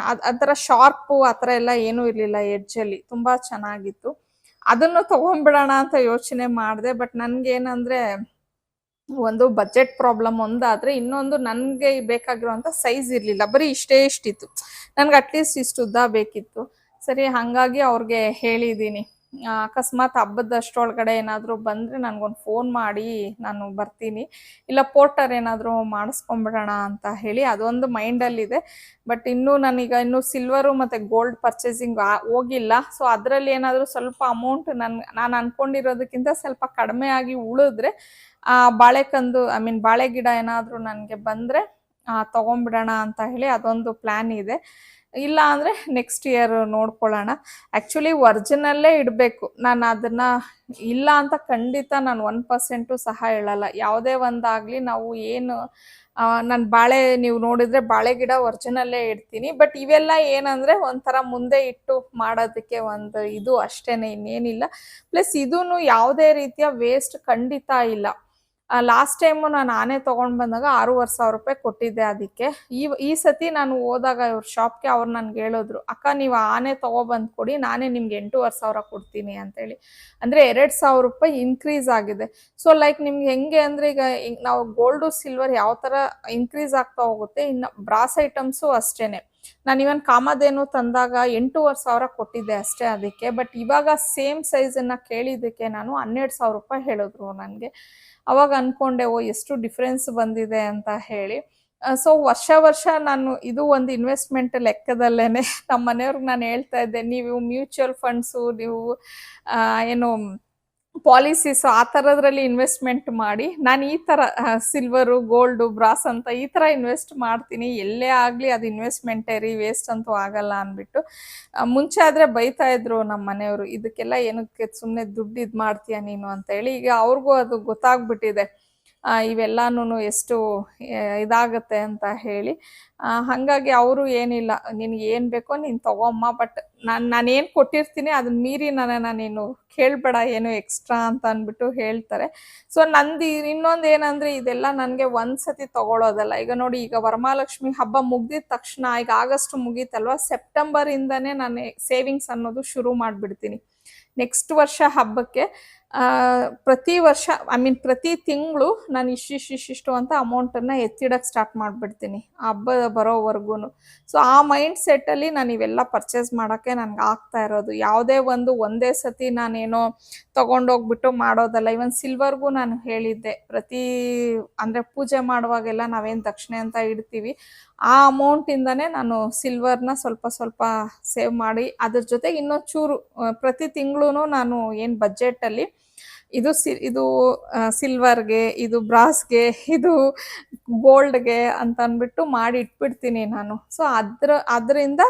[SPEAKER 1] ಆ ಥರ ಶಾರ್ಪು ಆ ಥರ ಎಲ್ಲ ಏನೂ ಇರಲಿಲ್ಲ, ಎಡ್ಜಲ್ಲಿ ತುಂಬ ಚೆನ್ನಾಗಿತ್ತು. ಅದನ್ನು ತಗೊಂಡ್ಬಿಡೋಣ ಅಂತ ಯೋಚನೆ ಮಾಡಿದೆ. ಬಟ್ ನನಗೇನಂದರೆ, ಒಂದು ಬಜೆಟ್ ಪ್ರಾಬ್ಲಮ್ ಒಂದಾದರೆ, ಇನ್ನೊಂದು ನನಗೆ ಬೇಕಾಗಿರುವಂಥ ಸೈಜ್ ಇರಲಿಲ್ಲ, ಬರೀ ಇಷ್ಟಿತ್ತು. ನನಗೆ ಅಟ್ಲೀಸ್ಟ್ ಇಷ್ಟು ಉದ್ದ ಬೇಕಿತ್ತು. ಸರಿ, ಹಾಗಾಗಿ ಅವ್ರಿಗೆ ಹೇಳಿದ್ದೀನಿ, ಅಕಸ್ಮಾತ್ ಹಬ್ಬದಷ್ಟರೊಳಗಡೆ ಏನಾದರೂ ಬಂದರೆ ನನಗೊಂದು ಫೋನ್ ಮಾಡಿ ನಾನು ಬರ್ತೀನಿ, ಇಲ್ಲ ಪೋರ್ಟರ್ ಏನಾದರೂ ಮಾಡಿಸ್ಕೊಂಬಿಡೋಣ ಅಂತ ಹೇಳಿ ಅದೊಂದು ಮೈಂಡಲ್ಲಿದೆ. ಬಟ್ ಇನ್ನೂ ಇನ್ನೂ ಸಿಲ್ವರು ಮತ್ತು ಗೋಲ್ಡ್ ಪರ್ಚೇಸಿಂಗ್ ಹೋಗಿಲ್ಲ. ಸೊ ಅದರಲ್ಲಿ ಏನಾದರೂ ಸ್ವಲ್ಪ ಅಮೌಂಟ್ ನಾನು ಅಂದ್ಕೊಂಡಿರೋದಕ್ಕಿಂತ ಸ್ವಲ್ಪ ಕಡಿಮೆ ಆಗಿ ಉಳಿದ್ರೆ ಬಾಳೆಕಂದು ಬಾಳೆ ಗಿಡ ಏನಾದರೂ ನನಗೆ ಬಂದರೆ ತೊಗೊಂಬಿಡೋಣ ಅಂತ ಹೇಳಿ ಅದೊಂದು ಪ್ಲ್ಯಾನ್ ಇದೆ. ಇಲ್ಲ ಅಂದರೆ ನೆಕ್ಸ್ಟ್ ಇಯರ್ ನೋಡ್ಕೊಳ್ಳೋಣ. ಆ್ಯಕ್ಚುಲಿ ಒರಿಜಿನಲ್ಲೇ ಇಡಬೇಕು. ನಾನು ಅದನ್ನು ಇಲ್ಲ ಅಂತ ಖಂಡಿತ ನಾನು 1% ಸಹ ಹೇಳಲ್ಲ. ಯಾವುದೇ ಒಂದಾಗಲಿ ನಾವು ಏನು ನಾನು ನೀವು ನೋಡಿದರೆ ಬಾಳೆ ಗಿಡ ಒರಿಜಿನಲ್ಲೇ ಇಡ್ತೀನಿ. ಬಟ್ ಇವೆಲ್ಲ ಏನಂದರೆ ಒಂಥರ ಮುಂದೆ ಇಟ್ಟು ಮಾಡೋದಕ್ಕೆ ಒಂದು ಇದು ಅಷ್ಟೇ, ಇನ್ನೇನಿಲ್ಲ. ಪ್ಲಸ್ ಇದೂ ಯಾವುದೇ ರೀತಿಯ ವೇಸ್ಟ್ ಖಂಡಿತ ಇಲ್ಲ. ಲಾಸ್ಟ್ ಟೈಮು ನಾನು ಆನೆ ತೊಗೊಂಡು ಬಂದಾಗ 6,500 ರೂಪಾಯಿ ಕೊಟ್ಟಿದ್ದೆ ಅದಕ್ಕೆ. ಈ ಸತಿ ನಾನು ಹೋದಾಗ ಇವ್ರ ಶಾಪ್ಗೆ ಅವ್ರು ನನಗೆ ಹೇಳಿದ್ರು, ಅಕ್ಕ ನೀವು ಆನೆ ತೊಗೊಬಂದು ಕೊಡಿ, ನಾನೇ ನಿಮ್ಗೆ 8,500 ಕೊಡ್ತೀನಿ ಅಂತೇಳಿ. ಅಂದರೆ 2,000 ರೂಪಾಯಿ ಇನ್ಕ್ರೀಸ್ ಆಗಿದೆ. ಸೊ ಲೈಕ್ ನಿಮ್ಗೆ ಹೆಂಗೆ ಅಂದರೆ ಈಗ ನಾವು ಗೋಲ್ಡು ಸಿಲ್ವರ್ ಯಾವ ಥರ ಇನ್ಕ್ರೀಸ್ ಆಗ್ತಾ ಹೋಗುತ್ತೆ, ಇನ್ನು ಬ್ರಾಸ್ ಐಟಮ್ಸು ಅಷ್ಟೇ. ನಾನು ಇವನ್ ಕಾಮಧೇನು ತಂದಾಗ 8,500 ಕೊಟ್ಟಿದ್ದೆ ಅಷ್ಟೇ ಅದಕ್ಕೆ. ಬಟ್ ಇವಾಗ ಸೇಮ್ ಸೈಜನ್ನು ಕೇಳಿದ್ದಕ್ಕೆ ನಾನು 12,000 ರೂಪಾಯಿ ಹೇಳಿದ್ರು ನನಗೆ. ಅವಾಗ ಅಂದ್ಕೊಂಡೆ ಎಷ್ಟು ಡಿಫ್ರೆನ್ಸ್ ಬಂದಿದೆ ಅಂತ ಹೇಳಿ. ಸೊ ವರ್ಷ ನಾನು ಇದು ಒಂದು ಇನ್ವೆಸ್ಟ್ಮೆಂಟ್ ಲೆಕ್ಕದಲ್ಲೇನೆ ನಮ್ಮ ಮನೆಯವ್ರಿಗೆ ನಾನು ಹೇಳ್ತಾ ಇದ್ದೆ, ನೀವು ಮ್ಯೂಚುವಲ್ ಫಂಡ್ಸು, ನೀವು ಏನು ಪಾಲಿಸೀಸು ಆ ಥರದ್ರಲ್ಲಿ ಇನ್ವೆಸ್ಟ್ಮೆಂಟ್ ಮಾಡಿ, ನಾನು ಈ ಥರ ಸಿಲ್ವರು, ಗೋಲ್ಡು, ಬ್ರಾಸ್ ಅಂತ ಈ ಥರ ಇನ್ವೆಸ್ಟ್ ಮಾಡ್ತೀನಿ, ಎಲ್ಲೇ ಆಗಲಿ ಅದು ಇನ್ವೆಸ್ಟ್ಮೆಂಟೇ ರೀ, ವೇಸ್ಟ್ ಅಂತೂ ಆಗಲ್ಲ ಅಂದ್ಬಿಟ್ಟು. ಮುಂಚೆ ಆದರೆ ಬೈತಾ ಇದ್ರು ನಮ್ಮ ಮನೆಯವರು, ಇದಕ್ಕೆಲ್ಲ ಏನಕ್ಕೆ ಸುಮ್ಮನೆ ದುಡ್ಡು ಇದು ಮಾಡ್ತೀಯ ನೀನು ಅಂತ ಹೇಳಿ. ಈಗ ಅವ್ರಿಗೂ ಅದು ಗೊತ್ತಾಗ್ಬಿಟ್ಟಿದೆ ಇವೆಲ್ಲನೂ ಎಷ್ಟು ಇದಾಗತ್ತೆ ಅಂತ ಹೇಳಿ. ಹಾಗಾಗಿ ಅವರು ಏನಿಲ್ಲ, ನಿನಗೆ ಏನು ಬೇಕೋ ನೀನು ತಗೊಮ್ಮ, ಬಟ್ ನಾನೇನು ಕೊಟ್ಟಿರ್ತೀನಿ ಅದನ್ನ ಮೀರಿ ನೀನು ಕೇಳಬೇಡ ಏನು ಎಕ್ಸ್ಟ್ರಾ ಅಂತ ಅಂದ್ಬಿಟ್ಟು ಹೇಳ್ತಾರೆ. ಸೊ ನಂದು ಇನ್ನೊಂದು ಏನಂದರೆ ಇದೆಲ್ಲ ನನಗೆ ಒಂದ್ಸತಿ ತಗೊಳ್ಳೋದಲ್ಲ. ಈಗ ನೋಡಿ, ಈಗ ವರಮಹಾಲಕ್ಷ್ಮಿ ಹಬ್ಬ ಮುಗ್ದಿದ ತಕ್ಷಣ, ಈಗ ಆಗಸ್ಟ್ ಮುಗೀತಲ್ವ, ಸೆಪ್ಟೆಂಬರಿಂದ ನಾನು ಸೇವಿಂಗ್ಸ್ ಅನ್ನೋದು ಶುರು ಮಾಡಿಬಿಡ್ತೀನಿ. ನೆಕ್ಸ್ಟ್ ವರ್ಷ ಹಬ್ಬಕ್ಕೆ ಪ್ರತಿ ವರ್ಷ ಪ್ರತಿ ತಿಂಗಳು ನಾನು ಇಷ್ಟಿಷ್ಟು ಅಂತ ಅಮೌಂಟನ್ನು ಎತ್ತಿಡಕ್ಕೆ ಸ್ಟಾರ್ಟ್ ಮಾಡಿಬಿಡ್ತೀನಿ ಹಬ್ಬ ಬರೋವರೆಗೂ. ಸೊ ಆ ಮೈಂಡ್ ಸೆಟ್ಟಲ್ಲಿ ನಾನು ಇವೆಲ್ಲ ಪರ್ಚೇಸ್ ಮಾಡೋಕ್ಕೆ ನನಗೆ ಆಗ್ತಾ ಇರೋದು. ಯಾವುದೇ ಒಂದೇ ಸತಿ ನಾನೇನೋ ತೊಗೊಂಡೋಗ್ಬಿಟ್ಟು ಮಾಡೋದಲ್ಲ. ಇವನ್ ಸಿಲ್ವರ್ಗೂ ನಾನು ಹೇಳಿದ್ದೆ, ಪೂಜೆ ಮಾಡುವಾಗೆಲ್ಲ ನಾವೇನು ದಕ್ಷಿಣೆ ಅಂತ ಇಡ್ತೀವಿ, ಆ ಅಮೌಂಟಿಂದನೇ ನಾನು ಸಿಲ್ವರ್ನ ಸ್ವಲ್ಪ ಸೇವ್ ಮಾಡಿ, ಅದ್ರ ಜೊತೆಗೆ ಇನ್ನೊಂದು ಚೂರು ಪ್ರತಿ ತಿಂಗಳು ನಾನು ಏನು ಬಜೆಟಲ್ಲಿ ಇದು ಸಿಲ್ವರ್ಗೆ, ಇದು ಬ್ರಾಸ್ಗೆ, ಇದು ಗೋಲ್ಡ್ಗೆ ಅಂತ ಅಂದ್ಬಿಟ್ಟು ಮಾಡಿ ಇಟ್ಬಿಡ್ತೀನಿ ನಾನು. ಸೊ ಅದರಿಂದ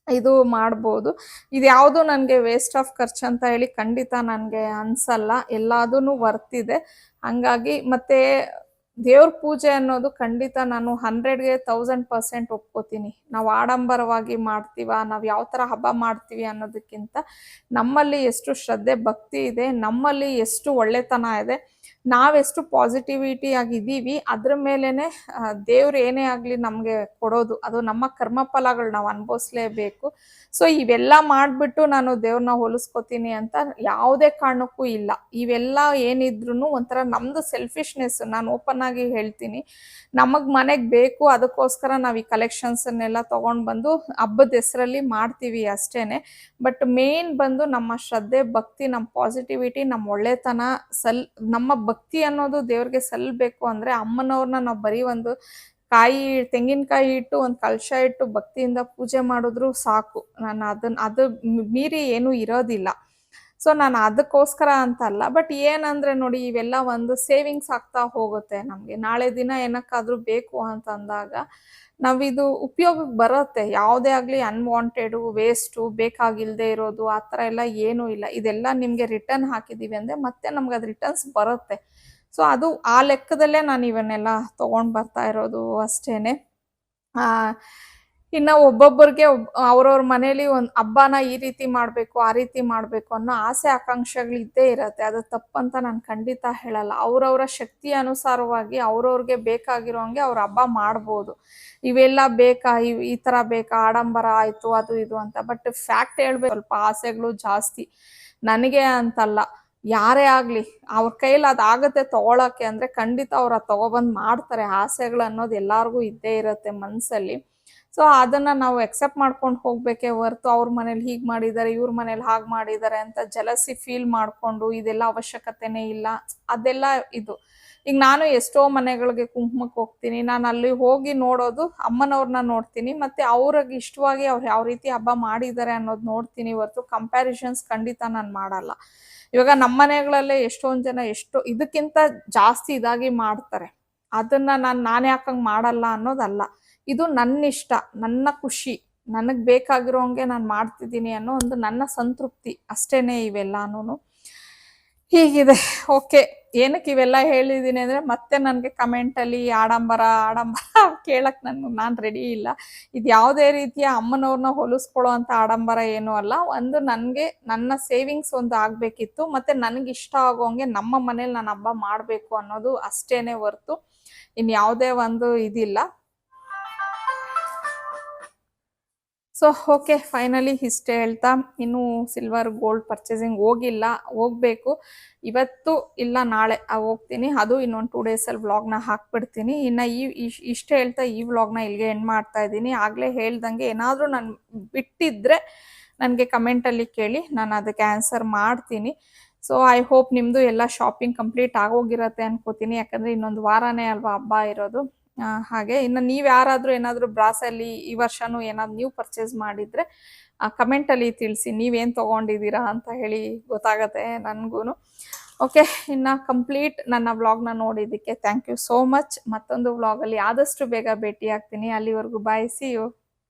[SPEAKER 1] ಇದು ಮಾಡ್ಬೋದು. ಇದು ಯಾವುದು ನನಗೆ ವೇಸ್ಟ್ ಆಫ್ ಖರ್ಚು ಅಂತ ಹೇಳಿ ಖಂಡಿತ ನನಗೆ ಅನಿಸಲ್ಲ. ಎಲ್ಲದೂ ವರ್ತಿದೆ. ಹಾಗಾಗಿ ಮತ್ತೆ ದೇವ್ರ ಪೂಜೆ ಅನ್ನೋದು ಖಂಡಿತ ನಾನು 100ಗೆ 1000% ಒಪ್ಕೋತೀನಿ. ನಾವು ಆಡಂಬರವಾಗಿ ಮಾಡ್ತೀವ, ನಾವು ಯಾವ ಥರ ಹಬ್ಬ ಮಾಡ್ತೀವಿ ಅನ್ನೋದಕ್ಕಿಂತ ನಮ್ಮಲ್ಲಿ ಎಷ್ಟು ಶ್ರದ್ಧೆ ಭಕ್ತಿ ಇದೆ, ನಮ್ಮಲ್ಲಿ ಎಷ್ಟು ಒಳ್ಳೆತನ ಇದೆ, ನಾವೆಷ್ಟು ಪಾಸಿಟಿವಿಟಿ ಆಗಿದ್ದೀವಿ, ಅದ್ರ ಮೇಲೇ ದೇವ್ರು ಏನೇ ಆಗಲಿ ನಮಗೆ ಕೊಡೋದು. ಅದು ನಮ್ಮ ಕರ್ಮಫಲಗಳು ನಾವು ಅನುಭವಿಸ್ಲೇಬೇಕು. ಸೊ ಇವೆಲ್ಲ ಮಾಡಿಬಿಟ್ಟು ನಾನು ದೇವ್ರನ್ನ ಹೋಲಿಸ್ಕೋತೀನಿ ಅಂತ ಯಾವುದೇ ಕಾರಣಕ್ಕೂ ಇಲ್ಲ. ಇವೆಲ್ಲ ಏನಿದ್ರು ಒಂಥರ ನಮ್ಮದು ಸೆಲ್ಫಿಶ್ನೆಸ್. ನಾನು ಓಪನ್ ಆಗಿ ಹೇಳ್ತೀನಿ, ನಮಗೆ ಮನೆಗೆ ಬೇಕು, ಅದಕ್ಕೋಸ್ಕರ ನಾವು ಈ ಕಲೆಕ್ಷನ್ಸನ್ನೆಲ್ಲ ತೊಗೊಂಡು ಬಂದು ಹಬ್ಬದ ಹೆಸರಲ್ಲಿ ಮಾಡ್ತೀವಿ ಅಷ್ಟೇ. ಬಟ್ ಮೇನ್ ಬಂದು ನಮ್ಮ ಶ್ರದ್ಧೆ ಭಕ್ತಿ, ನಮ್ಮ ಪಾಸಿಟಿವಿಟಿ, ನಮ್ಮ ಒಳ್ಳೆತನ ನಮ್ಮ ಭಕ್ತಿ ಅನ್ನೋದು ದೇವ್ರಿಗೆ ಸಲ್ಲಬೇಕು. ಅಂದರೆ ಅಮ್ಮನವ್ರನ್ನ ನಾವು ಬರೀ ಒಂದು ತೆಂಗಿನಕಾಯಿ ಇಟ್ಟು ಒಂದು ಕಲಶ ಇಟ್ಟು ಭಕ್ತಿಯಿಂದ ಪೂಜೆ ಮಾಡಿದ್ರು ಸಾಕು. ನಾನು ಅದು ಮೀರಿ ಏನೂ ಇರೋದಿಲ್ಲ. ಸೊ ನಾನು ಅದಕ್ಕೋಸ್ಕರ ಅಂತಲ್ಲ. ಬಟ್ ಏನಂದರೆ ನೋಡಿ, ಇವೆಲ್ಲ ಒಂದು ಸೇವಿಂಗ್ಸ್ ಆಗ್ತಾ ಹೋಗುತ್ತೆ ನಮಗೆ. ನಾಳೆ ದಿನ ಏನಕ್ಕಾದರೂ ಬೇಕು ಅಂತಂದಾಗ ನಾವಿದು ಉಪಯೋಗಕ್ಕೆ ಬರುತ್ತೆ. ಯಾವುದೇ ಆಗಲಿ ಅನ್ವಾಂಟೆಡು, ವೇಸ್ಟು, ಬೇಕಾಗಿಲ್ಲದೆ ಇರೋದು ಆ ಥರ ಎಲ್ಲ ಏನೂ ಇಲ್ಲ. ಇದೆಲ್ಲ ನಿಮಗೆ ರಿಟರ್ನ್ ಹಾಕಿದ್ದೀವಿ ಅಂದರೆ ಮತ್ತೆ ನಮ್ಗೆ ಅದು ರಿಟರ್ನ್ಸ್ ಬರುತ್ತೆ. ಸೊ ಅದು ಆ ಲೆಕ್ಕದಲ್ಲೇ ನಾನು ಇವನ್ನೆಲ್ಲ ತೊಗೊಂಡು ಬರ್ತಾ ಇರೋದು ಅಷ್ಟೇ. ಇನ್ನು ಒಬ್ಬೊಬ್ಬರಿಗೆ ಅವ್ರವ್ರ ಮನೇಲಿ ಒಂದು ಹಬ್ಬನ ಈ ರೀತಿ ಮಾಡಬೇಕು, ಆ ರೀತಿ ಮಾಡಬೇಕು ಅನ್ನೋ ಆಸೆ ಆಕಾಂಕ್ಷೆಗಳು ಇದ್ದೇ ಇರುತ್ತೆ. ಅದು ತಪ್ಪಂತ ನಾನು ಖಂಡಿತ ಹೇಳಲ್ಲ. ಅವ್ರವರ ಶಕ್ತಿ ಅನುಸಾರವಾಗಿ ಅವ್ರವ್ರಿಗೆ ಬೇಕಾಗಿರೋಂಗೆ ಅವ್ರ ಹಬ್ಬ ಮಾಡ್ಬೋದು. ಇವೆಲ್ಲ ಬೇಕಾ, ಈ ಥರ ಬೇಕಾ, ಆಡಂಬರ ಆಯಿತು ಅದು ಇದು ಅಂತ. ಬಟ್ ಫ್ಯಾಕ್ಟ್ ಹೇಳ್ಬೇಕು, ಸ್ವಲ್ಪ ಆಸೆಗಳು ಜಾಸ್ತಿ. ನನಗೆ ಅಂತಲ್ಲ, ಯಾರೇ ಆಗಲಿ ಅವ್ರ ಕೈಯಲ್ಲಿ ಅದಾಗತ್ತೆ ತೊಗೊಳಕ್ಕೆ ಅಂದರೆ ಖಂಡಿತ ಅವ್ರು ಅದು ತೊಗೊಬಂದು ಮಾಡ್ತಾರೆ. ಆಸೆಗಳು ಅನ್ನೋದು ಎಲ್ಲರಿಗೂ ಇದ್ದೇ ಇರುತ್ತೆ ಮನಸ್ಸಲ್ಲಿ. ಸೊ ಅದನ್ನು ನಾವು ಎಕ್ಸೆಪ್ಟ್ ಮಾಡ್ಕೊಂಡು ಹೋಗಬೇಕೇ ಹೊರತು ಅವ್ರ ಮನೇಲಿ ಹೀಗೆ ಮಾಡಿದ್ದಾರೆ ಇವ್ರ ಮನೇಲಿ ಹಾಗೆ ಮಾಡಿದ್ದಾರೆ ಅಂತ ಜಲಸಿ ಫೀಲ್ ಮಾಡಿಕೊಂಡು ಇದೆಲ್ಲ ಅವಶ್ಯಕತೆನೇ ಇಲ್ಲ, ಅದೆಲ್ಲ ಇದು. ಈಗ ನಾನು ಎಷ್ಟೋ ಮನೆಗಳಿಗೆ ಕುಂಕುಮಕ್ಕೆ ಹೋಗ್ತೀನಿ, ನಾನು ಅಲ್ಲಿ ಹೋಗಿ ನೋಡೋದು ಅಮ್ಮನವ್ರನ್ನ ನೋಡ್ತೀನಿ, ಮತ್ತು ಅವ್ರಿಗೆ ಇಷ್ಟವಾಗಿ ಅವ್ರು ಯಾವ ರೀತಿ ಹಬ್ಬ ಮಾಡಿದ್ದಾರೆ ಅನ್ನೋದು ನೋಡ್ತೀನಿ ಹೊರತು ಕಂಪ್ಯಾರಿಸನ್ಸ್ ಖಂಡಿತ ನಾನು ಮಾಡಲ್ಲ. ಇವಾಗ ನಮ್ಮ ಮನೆಗಳಲ್ಲೇ ಎಷ್ಟೊಂದು ಜನ ಇದಕ್ಕಿಂತ ಜಾಸ್ತಿ ಇದಾಗಿ ಮಾಡ್ತಾರೆ, ಅದನ್ನ ನಾನು ಯಾಕಂಗೆ ಮಾಡಲ್ಲ ಅನ್ನೋದಲ್ಲ. ಇದು ನನ್ನ ಇಷ್ಟ, ನನ್ನ ಖುಷಿ, ನನಗೆ ಬೇಕಾಗಿರೋಂಗೆ ನಾನು ಮಾಡ್ತಿದ್ದೀನಿ ಅನ್ನೋ ಒಂದು ನನ್ನ ಸಂತೃಪ್ತಿ ಅಷ್ಟೇನೆ ಇವೆಲ್ಲಾನು. ಹೀಗಿದೆ. ಓಕೆ, ಏನಕ್ಕೆ ಇವೆಲ್ಲ ಹೇಳಿದ್ದೀನಿ ಅಂದರೆ ಮತ್ತೆ ನನಗೆ ಕಮೆಂಟಲ್ಲಿ ಆಡಂಬರ ಕೇಳಕ್ಕೆ ನಾನು ರೆಡಿ ಇಲ್ಲ. ಇದು ಯಾವುದೇ ರೀತಿಯ ಅಮ್ಮನವ್ರನ್ನ ಹೋಲಿಸ್ಕೊಳ್ಳೋ ಅಂಥ ಆಡಂಬರ ಏನೂ ಅಲ್ಲ. ಒಂದು ನನಗೆ ನನ್ನ ಸೇವಿಂಗ್ಸ್ ಒಂದು ಆಗಬೇಕಿತ್ತು, ಮತ್ತು ನನಗೆ ಇಷ್ಟ ಆಗೋಂಗೆ ನಮ್ಮ ಮನೇಲಿ ನಾನು ಹಬ್ಬ ಮಾಡಬೇಕು ಅನ್ನೋದು ಅಷ್ಟೇನೆ ಹೊರತು ಇನ್ನು ಯಾವುದೇ ಒಂದು ಇದಿಲ್ಲ. ಸೊ ಓಕೆ, ಫೈನಲಿ ಇಷ್ಟೇ ಹೇಳ್ತಾ, ಇನ್ನೂ ಸಿಲ್ವರ್ ಗೋಲ್ಡ್ ಪರ್ಚೇಸಿಂಗ್ ಹೋಗಬೇಕು. ಇವತ್ತು ಇಲ್ಲ ನಾಳೆ ಹೋಗ್ತೀನಿ. ಅದು ಇನ್ನೊಂದು 2 ಡೇಸಲ್ಲಿ ವ್ಲಾಗ್ನ ಹಾಕ್ಬಿಡ್ತೀನಿ. ಇನ್ನು ಇಷ್ಟೇ ಹೇಳ್ತಾ ಈ ವ್ಲಾಗ್ನ ಇಲ್ಲಿಗೆ ಎಂಡ್ ಮಾಡ್ತಾ ಇದ್ದೀನಿ. ಆಗಲೇ ಹೇಳ್ದಂಗೆ ಏನಾದರೂ ನಾನು ಬಿಟ್ಟಿದ್ರೆ ನನಗೆ ಕಮೆಂಟಲ್ಲಿ ಕೇಳಿ, ನಾನು ಅದಕ್ಕೆ ಆನ್ಸರ್ ಮಾಡ್ತೀನಿ. ಸೊ ಐ ಹೋಪ್ ನಿಮ್ಮದು ಎಲ್ಲ ಶಾಪಿಂಗ್ ಕಂಪ್ಲೀಟ್ ಆಗೋಗಿರತ್ತೆ ಅನ್ಕೋತೀನಿ, ಯಾಕಂದರೆ ಇನ್ನೊಂದು ವಾರನೇ ಅಲ್ವಾ ಹಬ್ಬ ಇರೋದು. ಹಾಗೆ ಇನ್ನು ನೀವು ಯಾರಾದರೂ ಏನಾದರೂ ಬ್ರಾಸಲ್ಲಿ ಈ ವರ್ಷನೂ ಏನಾದ್ರು ನೀವು ಪರ್ಚೇಸ್ ಮಾಡಿದರೆ ಕಮೆಂಟಲ್ಲಿ ತಿಳಿಸಿ, ನೀವೇನು ತೊಗೊಂಡಿದ್ದೀರಾ ಅಂತ ಹೇಳಿ, ಗೊತ್ತಾಗತ್ತೆ ನನಗೂ. ಓಕೆ, ಇನ್ನು ಕಂಪ್ಲೀಟ್ ನನ್ನ ವ್ಲಾಗ್ನ ನೋಡಿದ್ದಕ್ಕೆ ಥ್ಯಾಂಕ್ ಯು ಸೋ ಮಚ್. ಮತ್ತೊಂದು ವ್ಲಾಗಲ್ಲಿ ಆದಷ್ಟು ಬೇಗ ಭೇಟಿ ಆಗ್ತೀನಿ. ಅಲ್ಲಿವರೆಗೂ ಬಾಯ್, ಸಿ ಯು.